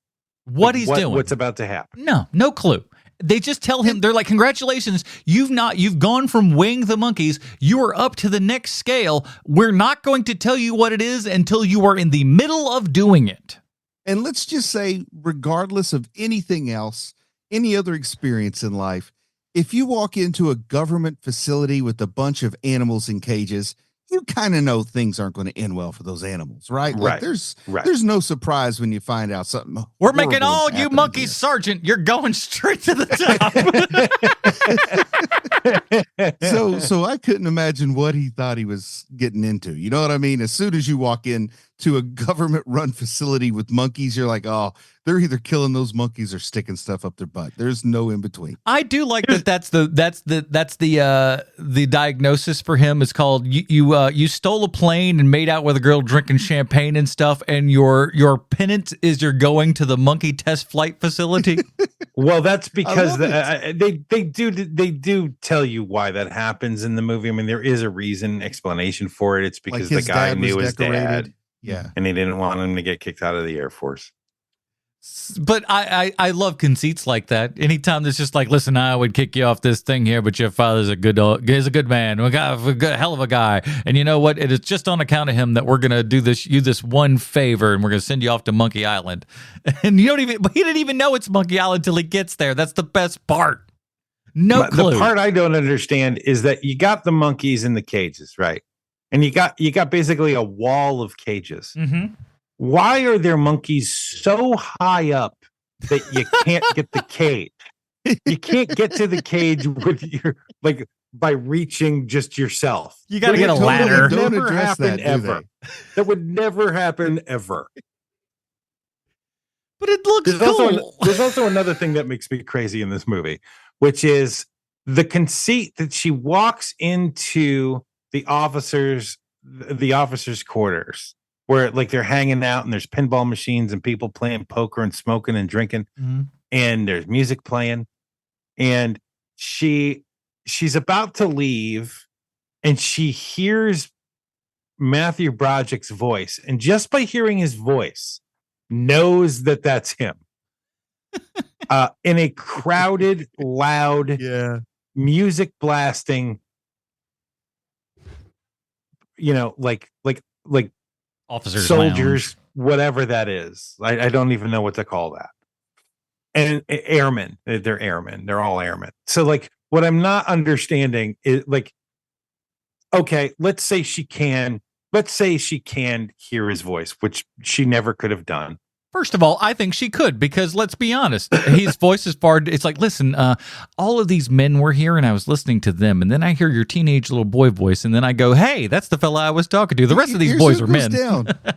What he's doing. What's about to happen. No clue. They just tell him, they're like, congratulations, you've gone from weighing the monkeys, you are up to the next scale. We're not going to tell you what it is until you are in the middle of doing it. And let's just say, regardless of anything else, any other experience in life, if you walk into a government facility with a bunch of animals in cages, you kind of know things aren't going to end well for those animals, right? Like there's no surprise when you find out something. We're making all you monkeys sergeant. You're going straight to the top. So I couldn't imagine what he thought he was getting into. You know what I mean? As soon as you walk in to a government run facility with monkeys, you're like, oh, they're either killing those monkeys or sticking stuff up their butt. There's no in between. I do like that. That's the diagnosis for him. Is called you stole a plane and made out with a girl drinking champagne and stuff, and your penance is you're going to the monkey test flight facility. Well, that's because they do tell you why that happens in the movie. I mean, there is a explanation for it. It's because the guy knew his dad. Yeah. And he didn't want him to get kicked out of the Air Force. But I love conceits like that. Anytime there's just like, listen, I would kick you off this thing here, but your father's a good man, a hell of a guy. And you know what? It is just on account of him that we're gonna do you this one favor, and we're gonna send you off to Monkey Island. And he didn't even know it's Monkey Island till he gets there. That's the best part. No clue. The part I don't understand is that you got the monkeys in the cages, right? And you got basically a wall of cages. Mm-hmm. Why are there monkeys so high up that you can't get the cage? You can't get to the cage with your by reaching just yourself. You got to get a ladder. That would never happen ever. That would never happen ever. But it looks cool. There's also another thing that makes me crazy in this movie, which is the conceit that she walks into the officers' quarters, where like they're hanging out and there's pinball machines and people playing poker and smoking and drinking, and there's music playing, and she's about to leave, and she hears Matthew Broderick's voice, and just by hearing his voice, knows that that's him. In a crowded, loud, music blasting, like officers, soldiers, lounge. Whatever that is. I don't even know what to call that. And airmen, they're airmen. They're all airmen. So like, what I'm not understanding is like, okay, let's say she can hear his voice, which she never could have done. First of all, I think she could, because let's be honest, his voice is far. It's like, listen, all of these men were here and I was listening to them. And then I hear your teenage little boy voice. And then I go, hey, that's the fella I was talking to. The rest of these boys are men.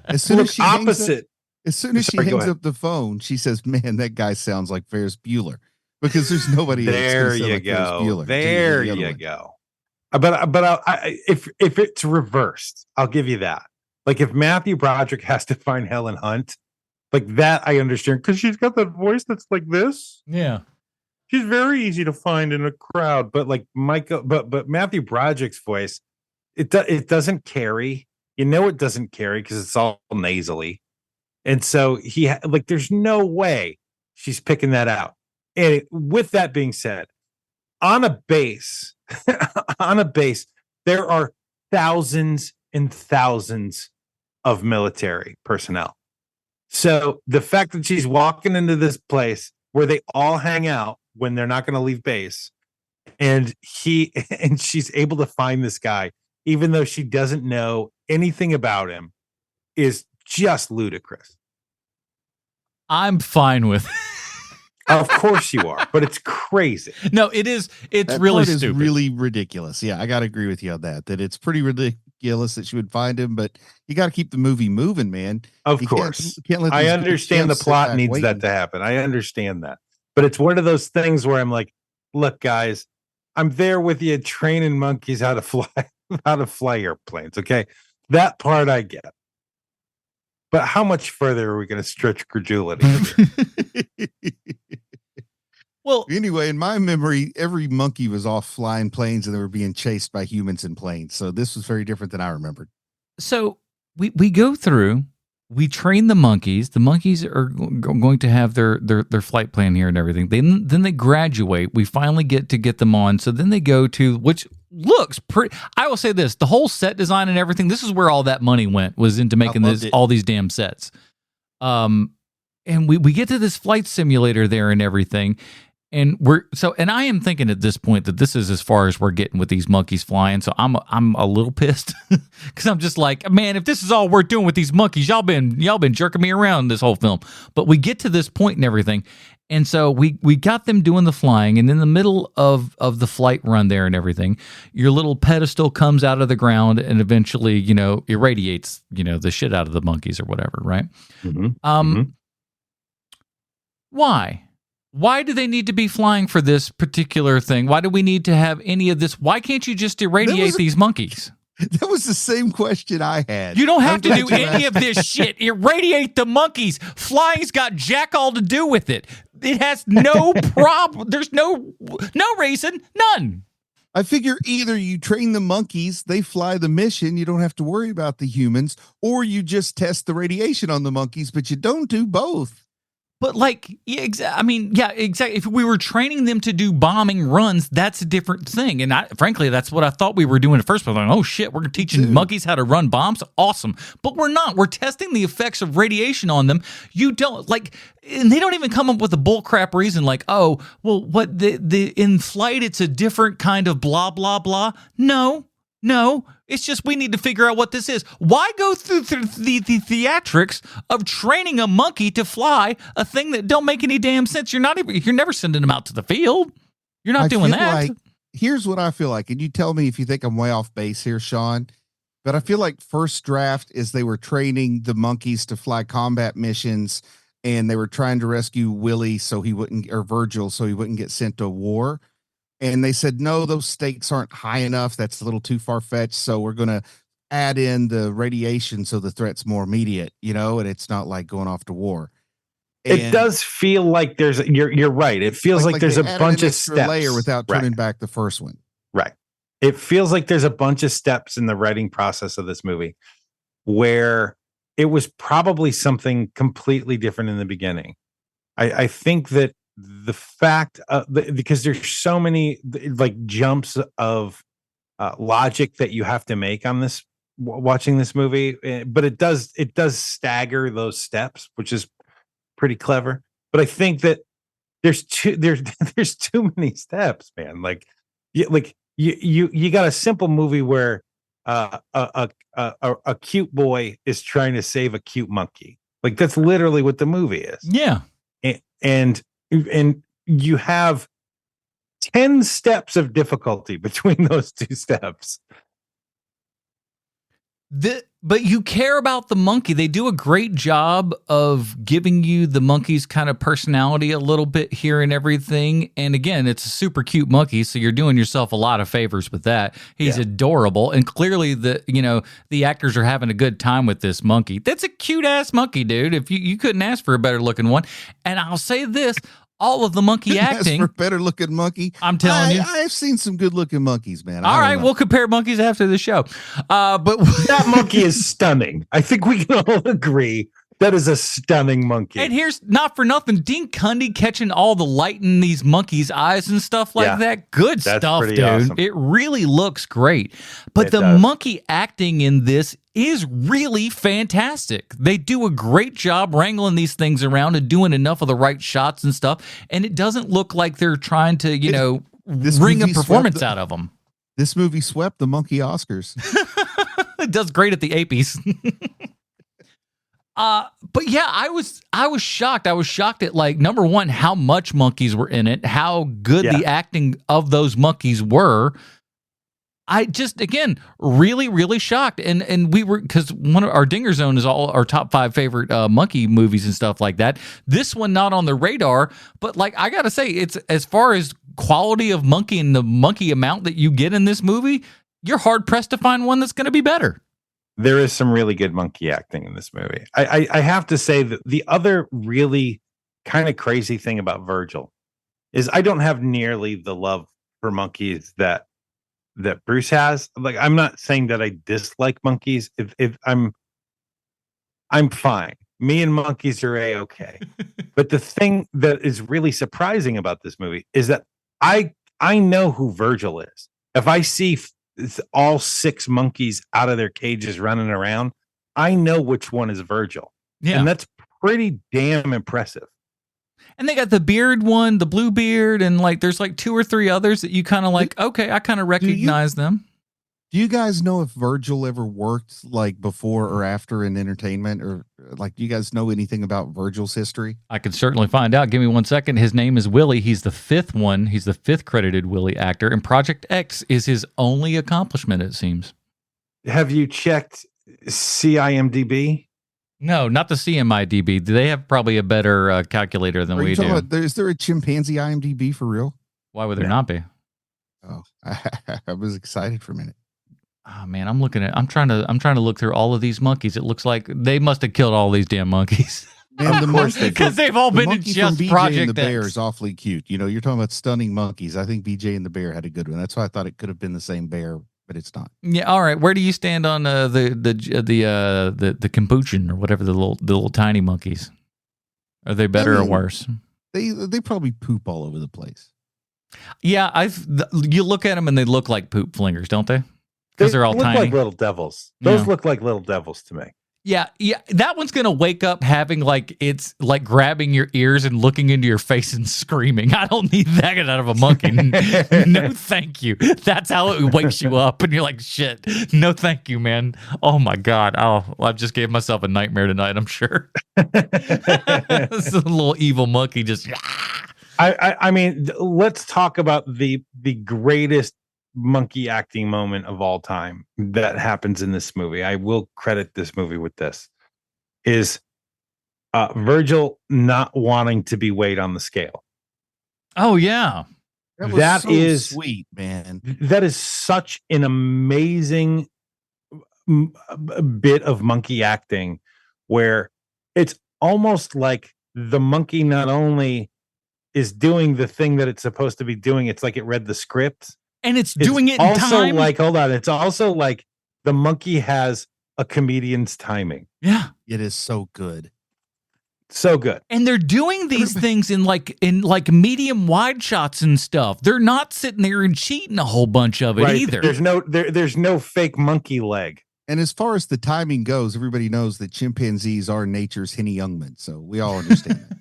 As soon as she opposite. As soon as she Sorry, go hangs ahead. up the phone, she says, "Man, that guy sounds like Ferris Bueller," because there's nobody that's There going to sound you like Ferris go. Bueller. There The other you one. go. But if it's reversed, I'll give you that. Like if Matthew Broderick has to find Helen Hunt, like that, I understand because she's got that voice that's like this. Yeah. She's very easy to find in a crowd. But like Michael, but Matthew Broderick's voice, it doesn't carry. You know, it doesn't carry because it's all nasally, and so like there's no way she's picking that out. And with that being said, on a base, on a base, there are thousands and thousands of military personnel. So the fact that she's walking into this place where they all hang out when they're not going to leave base, and she's able to find this guy, even though she doesn't know anything about him, is just ludicrous. I'm fine with Of course you are, but it's crazy. No, it is. It's That really part stupid. is really ridiculous. Yeah, I got to agree with you on that. That it's pretty ridiculous that she would find him, but you got to keep the movie moving, man. Of You course. can't let I these understand the camps sit plot back needs waiting. that to happen. I understand that. But it's one of those things where I'm like, look, guys, I'm there with you training monkeys how to fly airplanes. Okay. That part I get. But how much further are we going to stretch credulity? Well, Anyway, in my memory, every monkey was off flying planes and they were being chased by humans in planes. So this was very different than I remembered. so we go through, we train the monkeys. The monkeys are going to have their flight plan here and everything. Then they graduate. We finally get them on. So then they go to, which looks pretty. I will say this: the whole set design and everything. This is where all that money went, was into making all these damn sets. And we get to this flight simulator there and everything. And I am thinking at this point that this is as far as we're getting with these monkeys flying. So I'm a little pissed because I'm just like, man, if this is all we're doing with these monkeys, y'all been jerking me around this whole film. But we get to this point and everything, and so we got them doing the flying, and in the middle of the flight run there and everything, your little pedestal comes out of the ground and eventually, irradiates, the shit out of the monkeys or whatever, right? Mm-hmm. Why? Why do they need to be flying for this particular thing? Why do we need to have any of this? Why can't you just irradiate these monkeys? That was the same question I had. You don't have to do any of this shit. Irradiate the monkeys. Flying's got jack all to do with it. It has no problem. There's no reason. None. I figure either you train the monkeys, they fly the mission, you don't have to worry about the humans, or you just test the radiation on the monkeys, but you don't do both. But exactly. If we were training them to do bombing runs, that's a different thing. And frankly, that's what I thought we were doing at first. But like, oh shit, we're teaching monkeys how to run bombs. Awesome. But we're not. We're testing the effects of radiation on them. You don't and they don't even come up with a bullcrap reason like, oh, well, what the in flight it's a different kind of blah blah blah. No, it's just we need to figure out what this is. Why go through the theatrics of training a monkey to fly a thing that don't make any damn sense? You're never sending them out to the field. You're not doing that. Here's what I feel like, and you tell me if you think I'm way off base here, Sean. But I feel like first draft is they were training the monkeys to fly combat missions, and they were trying to rescue Willie Virgil so he wouldn't get sent to war. And they said, no, those stakes aren't high enough. That's a little too far-fetched. So we're going to add in the radiation so the threat's more immediate, and it's not like going off to war. And it does feel like you're right. It feels like there's a bunch of steps. Layer without turning back the first one. Right. It feels like there's a bunch of steps in the writing process of this movie where it was probably something completely different in the beginning. I think that the fact because there's so many jumps of logic that you have to make on this watching this movie, but it does stagger those steps, which is pretty clever. But I think that there's too many steps, man. You got a simple movie where a cute boy is trying to save a cute monkey. Like that's literally what the movie is. Yeah. And you have 10 steps of difficulty between those two steps. But you care about the monkey. They do a great job of giving you the monkey's kind of personality a little bit here and everything. And again, it's a super cute monkey, so you're doing yourself a lot of favors with that. He's adorable, and clearly the actors are having a good time with this monkey. That's a cute ass monkey, dude. If you couldn't ask for a better looking one. And I'll say this. All of the monkey acting. For better looking monkey. I'm telling you. I've seen some good looking monkeys, man. All right, we'll compare monkeys after the show. But that monkey is stunning. I think we can all agree that is a stunning monkey. And here's not for nothing, Dean Cundy catching all the light in these monkeys' eyes and stuff like that. Good stuff, dude. Awesome. It really looks great. But the monkey acting in this is really fantastic. They do a great job wrangling these things around and doing enough of the right shots and stuff. And it doesn't look like they're trying to, wring a performance out of them. This movie swept the monkey Oscars. It does great at the Apies. But yeah, I was shocked. I was shocked at, like, number one, how much monkeys were in it, how good the acting of those monkeys were. I just, again, really, really shocked. And we were, because one of our Dinger Zone is all our top 5 favorite monkey movies and stuff like that. This one not on the radar, but, like, I gotta say, it's, as far as quality of monkey and the monkey amount that you get in this movie, you're hard pressed to find one that's going to be better. There is some really good monkey acting in this movie. I have to say that the other really kind of crazy thing about Virgil is I don't have nearly the love for monkeys that Bruce has. Like, I'm not saying that I dislike monkeys. If I'm fine. Me and monkeys are A-okay. But the thing that is really surprising about this movie is that I know who Virgil is. If I see all 6 monkeys out of their cages running around, I know which one is Virgil. Yeah. And that's pretty damn impressive. And they got the beard one, the blue beard, and, like, there's like 2 or 3 others that you kind of like, okay, I kind of recognize them. Do you guys know if Virgil ever worked, like, before or after in entertainment, or, like, do you guys know anything about Virgil's history? I could certainly find out. Give me 1 second. His name is Willie. He's the 5th one. He's the 5th credited Willie actor, and Project X is his only accomplishment, it seems. Have you checked CIMDb? No, not the CMIDB. They have probably a better calculator than we do. Is there a chimpanzee IMDb for real? Why would there not be? Oh, I was excited for a minute. Oh man, I'm trying to look through all of these monkeys. It looks like they must have killed all these damn monkeys. And because they've all been in just BJ Project and the Bear X. is awfully cute. You know, you're talking about stunning monkeys. I think BJ and the Bear had a good one. That's why I thought it could have been the same bear, but it's not. Yeah, all right. Where do you stand on the Capuchin or whatever, the little tiny monkeys? Are they better or worse? They probably poop all over the place. Yeah, you look at them and they look like poop flingers, don't they? Because they're all tiny. Look like little devils. Those look like little devils to me. Yeah. That one's gonna wake up having, like, it's like grabbing your ears and looking into your face and screaming. I don't need that out of a monkey. No, thank you. That's how it wakes you up, and you're like, shit. No, thank you, man. Oh my god. Oh, I just gave myself a nightmare tonight, I'm sure. This little evil monkey just. I mean, let's talk about the greatest monkey acting moment of all time that happens in this movie. I will credit this movie with this. Is Virgil not wanting to be weighed on the scale. Oh yeah. That is so sweet, man. That is such an amazing bit of monkey acting where it's almost like the monkey not only is doing the thing that it's supposed to be doing, it's like it read the script. And it's doing it in also time. Like, hold on. It's also like the monkey has a comedian's timing. Yeah. It is so good. So good. And they're doing these things in medium wide shots and stuff. They're not sitting there and cheating a whole bunch of it either. There's no fake monkey leg. And as far as the timing goes, everybody knows that chimpanzees are nature's Henny Youngman. So we all understand that.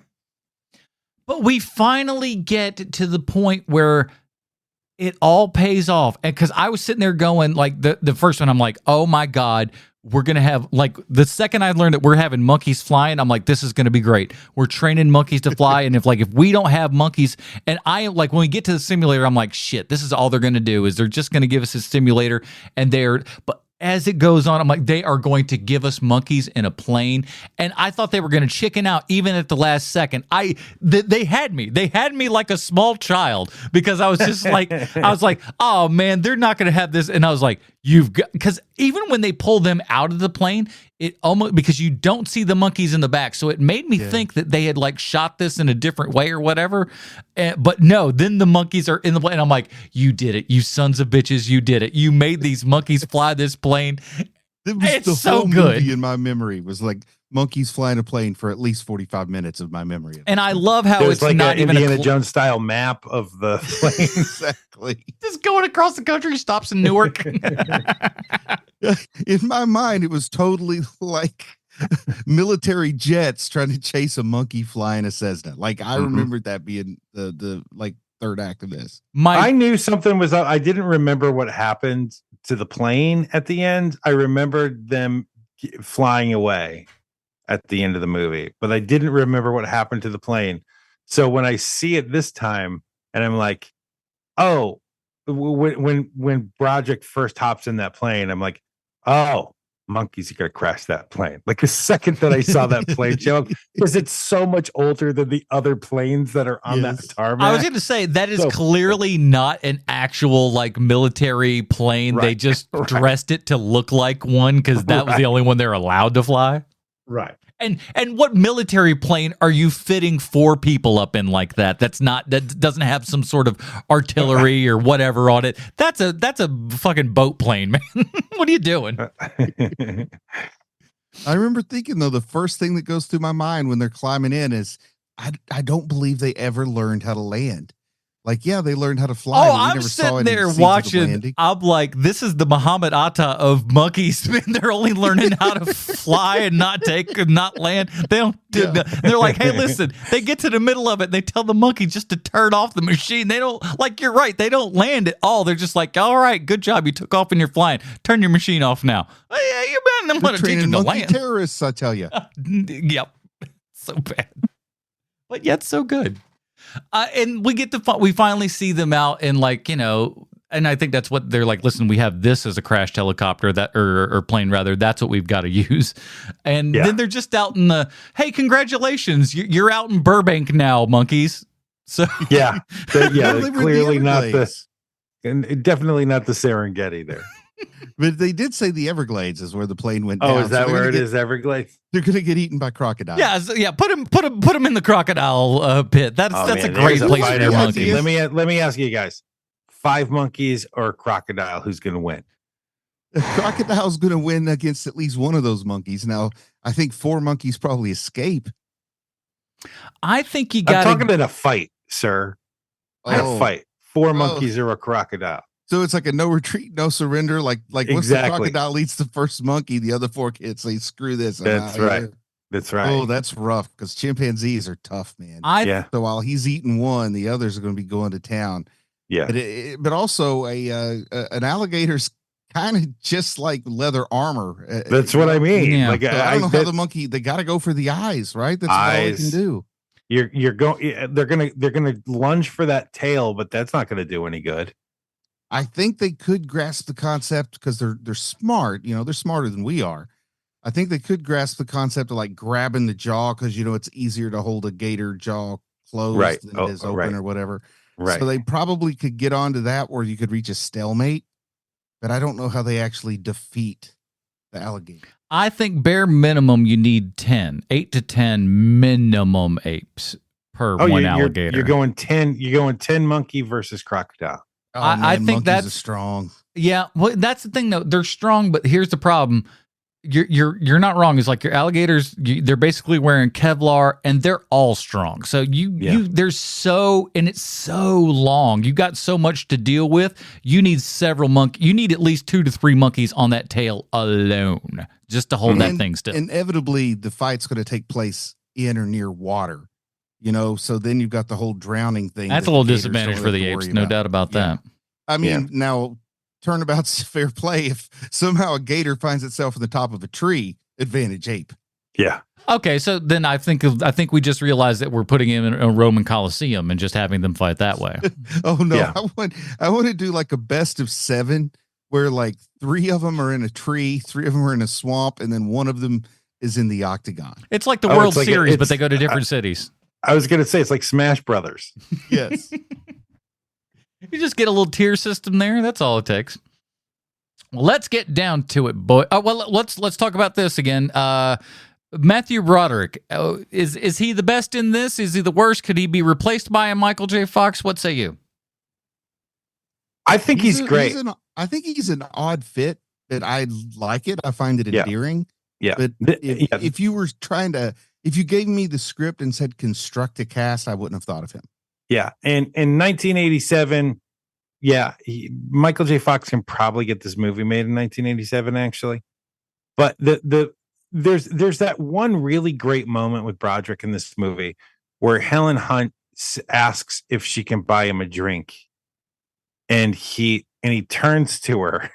But we finally get to the point where it all pays off. And because I was sitting there going, like, the first one, I'm like, oh my God, we're going to have, like, the second I learned that we're having monkeys flying, I'm like, this is going to be great. We're training monkeys to fly. And if we don't have monkeys, and I am like, when we get to the simulator, I'm like, shit, this is all they're going to do is they're just going to give us a simulator. And as it goes on, I'm like, they are going to give us monkeys in a plane. And I thought they were going to chicken out even at the last second. They had me. They had me like a small child because I was just like, oh man, they're not going to have this. And I was like, because even when they pull them out of the plane, it almost, because you don't see the monkeys in the back. So it made me think that they had like shot this in a different way or whatever. But no, then the monkeys are in the plane. I'm like, you did it. You sons of bitches. You did it. You made these monkeys fly this plane. It's the so whole good. movie in my memory was like monkeys flying a plane for at least 45 minutes of my memory. And I love how There's it's like not an even Indiana Jones style map of the plane. Exactly. just going across the country, stops in Newark. In my mind, it was totally like military jets trying to chase a monkey flying a Cessna. Like I remembered that being the like third act of this. I knew something was up. I didn't remember what happened to the plane at the end. I remembered them flying away at the end of the movie, but I didn't remember what happened to the plane. So when I see it this time, and I'm like, oh, when Broderick first hops in that plane, I'm like, oh, monkeys are gonna crash that plane. Like the second that I saw that plane show up, because it's so much older than the other planes that are on that tarmac. I was going to say that is clearly not an actual like military plane. They just dressed it to look like one because that was the only one they're allowed to fly. Right. And what military plane are you fitting 4 people up in like that? That doesn't have some sort of artillery or whatever on it. That's a fucking boat plane, man. What are you doing? I remember thinking though, the first thing that goes through my mind when they're climbing in is I don't believe they ever learned how to land. Like, yeah, they learned how to fly. Oh, I'm sitting there watching. I'm like, this is the Muhammad Atta of monkeys. Man, they're only learning how to fly and not land. They don't. They're like, hey, listen. They get to the middle of it. And they tell the monkey just to turn off the machine. They don't like. You're right. They don't land at all. They're just like, all right, good job. You took off and you're flying. Turn your machine off now. Yeah, you better. I'm going to teach them to land. Terrorists, I tell you. Yep. So bad, but yet so good. And we finally see them out and like, you know, and I think that's what they're like, listen, we have this as a crashed helicopter or plane rather. That's what we've got to use. And then they're just out in the, hey, congratulations. You're out in Burbank now, monkeys. So clearly not this. And definitely not the Serengeti there. But they did say the Everglades is where the plane went down. Oh, is that where it is, Everglades? They're going to get eaten by crocodiles. Yeah, put him in the crocodile pit. That's a great place for your monkey. Let me ask you guys: 5 monkeys or crocodile? Who's going to win? The crocodile's going to win against at least one of those monkeys. Now, I think 4 monkeys probably escape. I think you got. I'm talking in a fight, sir. In a fight, 4 monkeys or a crocodile. So it's like a no retreat, no surrender. Like once the crocodile eats the first monkey, the other 4 kids say, "Screw this." That's right. That's right. Oh, that's rough because chimpanzees are tough, man. So while he's eating one, the others are going to be going to town. Yeah. But also an alligator's kind of just like leather armor. That's what I mean. Yeah. Like so I don't know how the monkey. They got to go for the eyes, right? That's all they can do. You're going. They're gonna lunge for that tail, but that's not going to do any good. I think they could grasp the concept because they're smart. You know, they're smarter than we are. I think they could grasp the concept of like grabbing the jaw because, you know, it's easier to hold a gator jaw closed than it is open or whatever. Right. So they probably could get onto that where you could reach a stalemate, but I don't know how they actually defeat the alligator. I think bare minimum you need 8 to 10 minimum apes per one alligator. You're going 10 monkey versus crocodile. Oh, I think that's strong. Yeah, well, that's the thing though. They're strong, but here's the problem. You're not wrong. It's like your alligators. They're basically wearing Kevlar, and they're all strong. So it's so long. You got so much to deal with. You need several monkeys. You need at least 2 to 3 monkeys on that tail alone just to hold that thing still. Inevitably, the fight's going to take place in or near water. You know, so then you've got the whole drowning thing. That's a little disadvantage for the apes, no doubt about that. I mean, now turnabout's fair play. If somehow a gator finds itself in the top of a tree, advantage ape. Yeah. Okay, so then I think we just realized that we're putting him in a Roman Coliseum and just having them fight that way. Oh no, I want to do like a best of 7 where like 3 of them are in a tree, 3 of them are in a swamp, and then one of them is in the octagon. It's like the World Series, but they go to different cities. I was going to say it's like Smash Brothers. Yes. You just get a little tier system there. That's all it takes. Well, let's get down to it, boy. Let's talk about this again. Matthew Broderick, is he the best in this? Is he the worst? Could he be replaced by a Michael J. Fox? What say you? I think he's great. I think he's an odd fit, but I like it. I find it endearing. Yeah. But if you were if you gave me the script and said construct a cast, I wouldn't have thought of him. Yeah. And in 1987, Michael J. Fox can probably get this movie made in 1987, actually. But there's that one really great moment with Broderick in this movie where Helen Hunt asks if she can buy him a drink. And he turns to her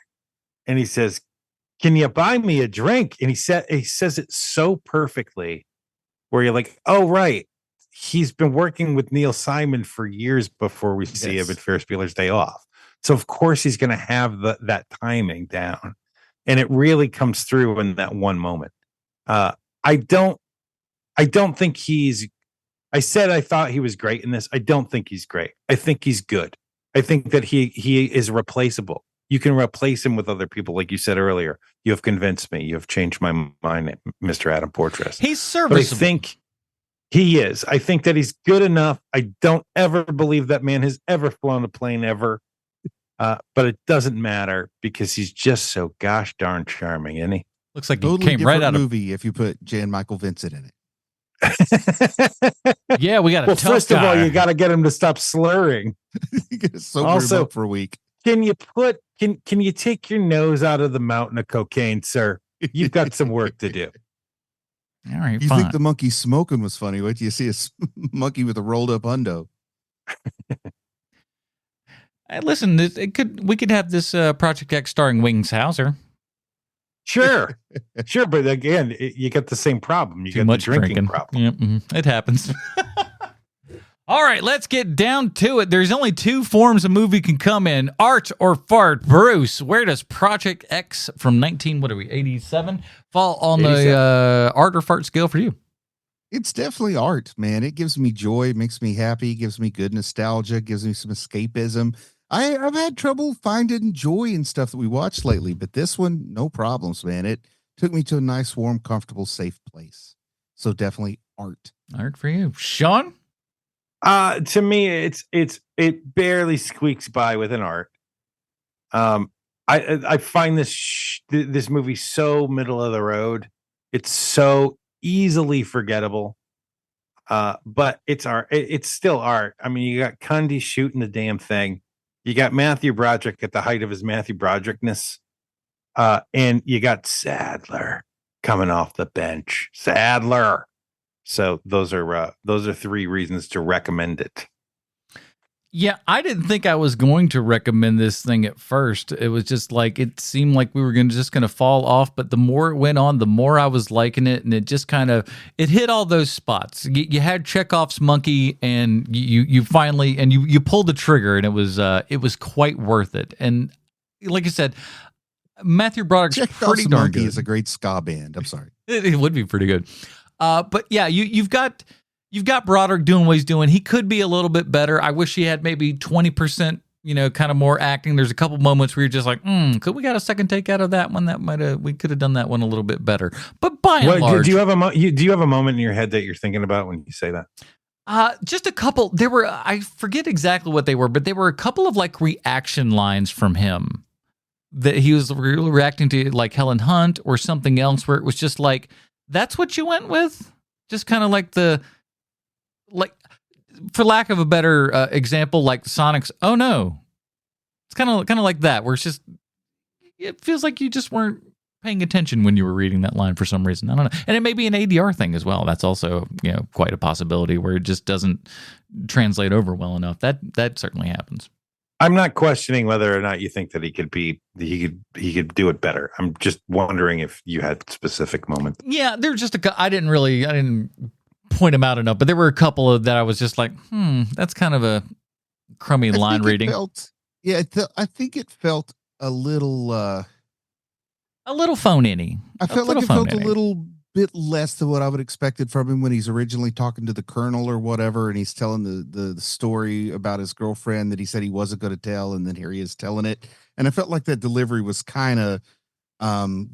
and he says, "Can you buy me a drink?" And he says it so perfectly where you're like, oh, right. He's been working with Neil Simon for years before we see him at Ferris Bueller's Day Off. So of course he's going to have that timing down. And it really comes through in that one moment. I don't think I said I thought he was great in this. I don't think he's great. I think he's good. I think that he is replaceable. You can replace him with other people, like you said earlier. You have convinced me. You have changed my mind, Mr. Adam Portress. He's serviceable. But I think he is. I think that he's good enough. I don't ever believe that man has ever flown a plane ever. But it doesn't matter because he's just so gosh darn charming, isn't he? Looks like Totally he came right out of movie if you put Jan Michael Vincent in it. Yeah, we got a well, tough first guy. of all, you got to get him to stop slurring. Also, for a week. Can you take your nose out of the mountain of cocaine, sir? You've got some work to do. All right, you fine. think the monkey smoking was funny? Wait till you see a monkey with a rolled up hundo. Hey, listen, we could have this Project X starring Wings Hauser. Sure, but again, you get the same problem. You Too get much the drinking problem. Yep, it happens. All right, let's get down to it. There's only 2 forms a movie can come in: art or fart. Bruce, where does Project X from 87 fall on 87. the art or fart scale for you? It's definitely art, man. It gives me joy, makes me happy, gives me good nostalgia, gives me some escapism. I've had trouble finding joy in stuff that we watched lately, but this one, no problems, man. It took me to a nice, warm, comfortable, safe place. So definitely art. Art for you, Sean. To me, it barely squeaks by with an art. I find this movie so middle of the road. It's so easily forgettable. But it's art. It's still art. I mean, you got Cundy shooting the damn thing. You got Matthew Broderick at the height of his Matthew Broderickness. And you got Sadler coming off the bench. Sadler. So those are 3 reasons to recommend it. Yeah, I didn't think I was going to recommend this thing at first. It was just like, it seemed like we were just going to fall off, but the more it went on, the more I was liking it, and it just it hit all those spots. You had Chekhov's monkey, and you finally, and you pulled the trigger, and it was quite worth it. And like I said, Matthew Broderick's pretty darn monkey good. is a great ska band. I'm sorry. It would be pretty good. But yeah, you've got Broderick doing what he's doing. He could be a little bit better. I wish he had maybe 20%, kind of more acting. There's a couple moments where you're just like, could we got a second take out of that one? We could have done that one a little bit better. But by and large, do you have a moment in your head that you're thinking about when you say that? Just a couple. There were, I forget exactly what they were, but they were a couple of like reaction lines from him that he was reacting to, like Helen Hunt or something else, where it was just like, that's what you went with? Just kind of like for lack of a better example, like Sonic's, oh no. It's kind of like that, where it feels like you just weren't paying attention when you were reading that line for some reason. I don't know. And it may be an ADR thing as well. That's also, quite a possibility, where it just doesn't translate over well enough. That certainly happens. I'm not questioning whether or not you think that he could do it better. I'm just wondering if you had specific moments. Yeah, there were just I didn't point them out enough, but there were a couple of that I was just like, that's kind of a crummy line reading. I think it felt a little. A little phone-in-y. I felt like it felt a little bit less than what I would expected from him when he's originally talking to the colonel or whatever, and he's telling the story about his girlfriend that he said he wasn't going to tell, and then here he is telling it. And I felt like that delivery was kind of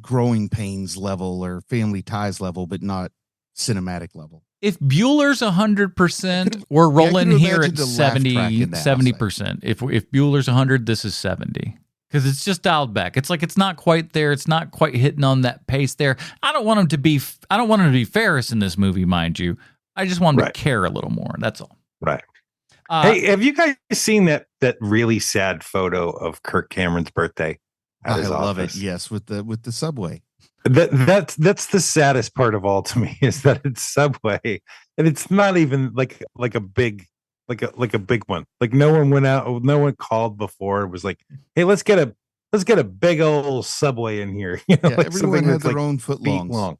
growing pains level or family ties level, but not cinematic level. If Bueller's 100%, we're rolling here at 70%. If Bueller's 100, this is 70. Because it's just dialed back. It's like it's not quite there. It's not quite hitting on that pace there. I don't want him to be Ferris in this movie, mind you. I just want him to care a little more. That's all. Right. Hey, have you guys seen that really sad photo of Kirk Cameron's birthday at his office? Love it. Yes, with the subway. That's the saddest part of all to me is that it's Subway, and it's not even like a big one. Like no one went out, no one called before. It was like, hey, let's get a big old Subway in here. You know, like everyone had their own foot long.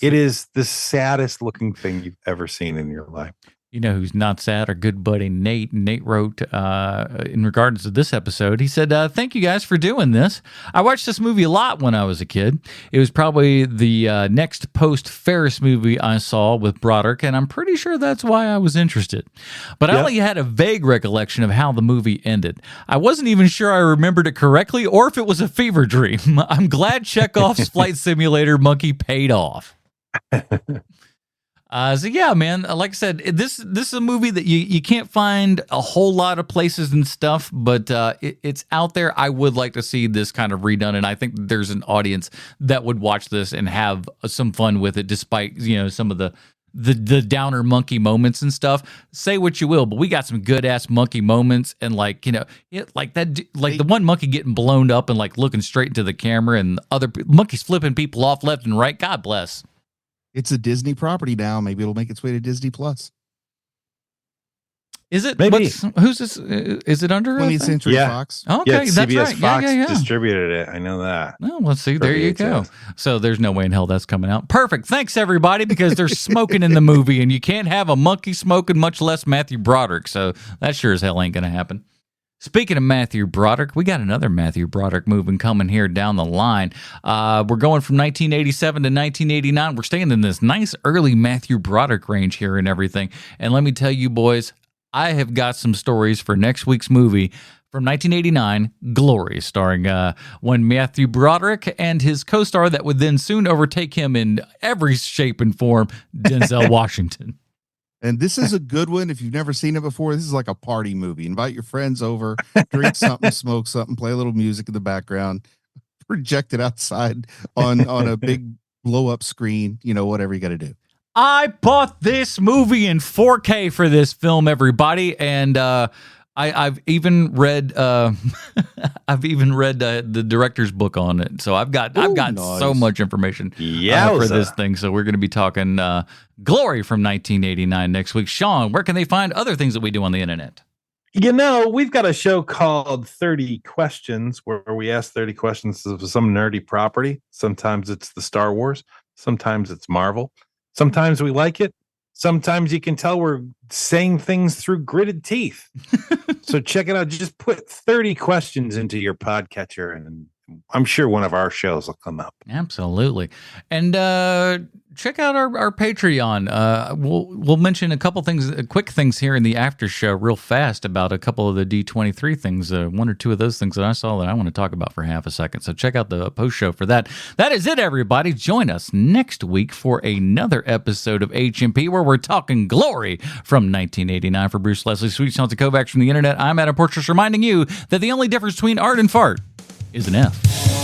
It is the saddest looking thing you've ever seen in your life. You know who's not sad? Our good buddy Nate. Nate wrote in regards to this episode, he said, thank you guys for doing this. I watched this movie a lot when I was a kid. It was probably the next post-Ferris movie I saw with Broderick, and I'm pretty sure that's why I was interested. But I only had a vague recollection of how the movie ended. I wasn't even sure I remembered it correctly or if it was a fever dream. I'm glad Chekhov's Flight Simulator monkey paid off. So yeah, man, like I said, this is a movie that you can't find a whole lot of places and stuff, but it's out there. I would like to see this kind of redone, and I think there's an audience that would watch this and have some fun with it, despite some of the downer monkey moments and stuff. Say what you will, but we got some good ass monkey moments, and like the one monkey getting blown up and like looking straight into the camera, and other monkeys flipping people off left and right. God bless. It's a Disney property now. Maybe it'll make its way to Disney Plus. Is it? Maybe. Who's this? Is it under 20th Century Fox? Okay, that's CBS right. Fox Yeah. distributed it. I know that. Oh, let's see. There you go. So there's no way in hell that's coming out. Perfect. Thanks, everybody, because they're smoking in the movie, and you can't have a monkey smoking, much less Matthew Broderick. So that sure as hell ain't going to happen. Speaking of Matthew Broderick, we got another Matthew Broderick movie coming here down the line. We're going from 1987 to 1989. We're staying in this nice early Matthew Broderick range here and everything. And let me tell you, boys, I have got some stories for next week's movie from 1989, Glory, starring one Matthew Broderick and his co-star that would then soon overtake him in every shape and form, Denzel Washington. And this is a good one. If you've never seen it before, this is like a party movie. Invite your friends over, drink something, smoke something, play a little music in the background, project it outside on a big blow up screen, whatever you got to do. I bought this movie in 4K for this film, everybody. And I've even read the director's book on it, so I've got nice. So much information for this thing. So we're going to be talking Glory from 1989 next week. Sean, where can they find other things that we do on the internet? We've got a show called 30 Questions where we ask 30 questions of some nerdy property. Sometimes it's the Star Wars, sometimes it's Marvel, sometimes we like it. Sometimes you can tell we're saying things through gritted teeth. So check it out. Just put 30 questions into your podcatcher, and I'm sure one of our shows will come up. Absolutely. And check out our Patreon. We'll mention a couple things, quick things here in the after show real fast about a couple of the D23 things, one or two of those things that I saw that I want to talk about for half a second. So check out the post show for that. That is it, everybody. Join us next week for another episode of HMP where we're talking Glory from 1989. For Bruce Leslie, Sweet Chauncey Kovacs from the internet, I'm Adam Portress reminding you that the only difference between art and fart is an F.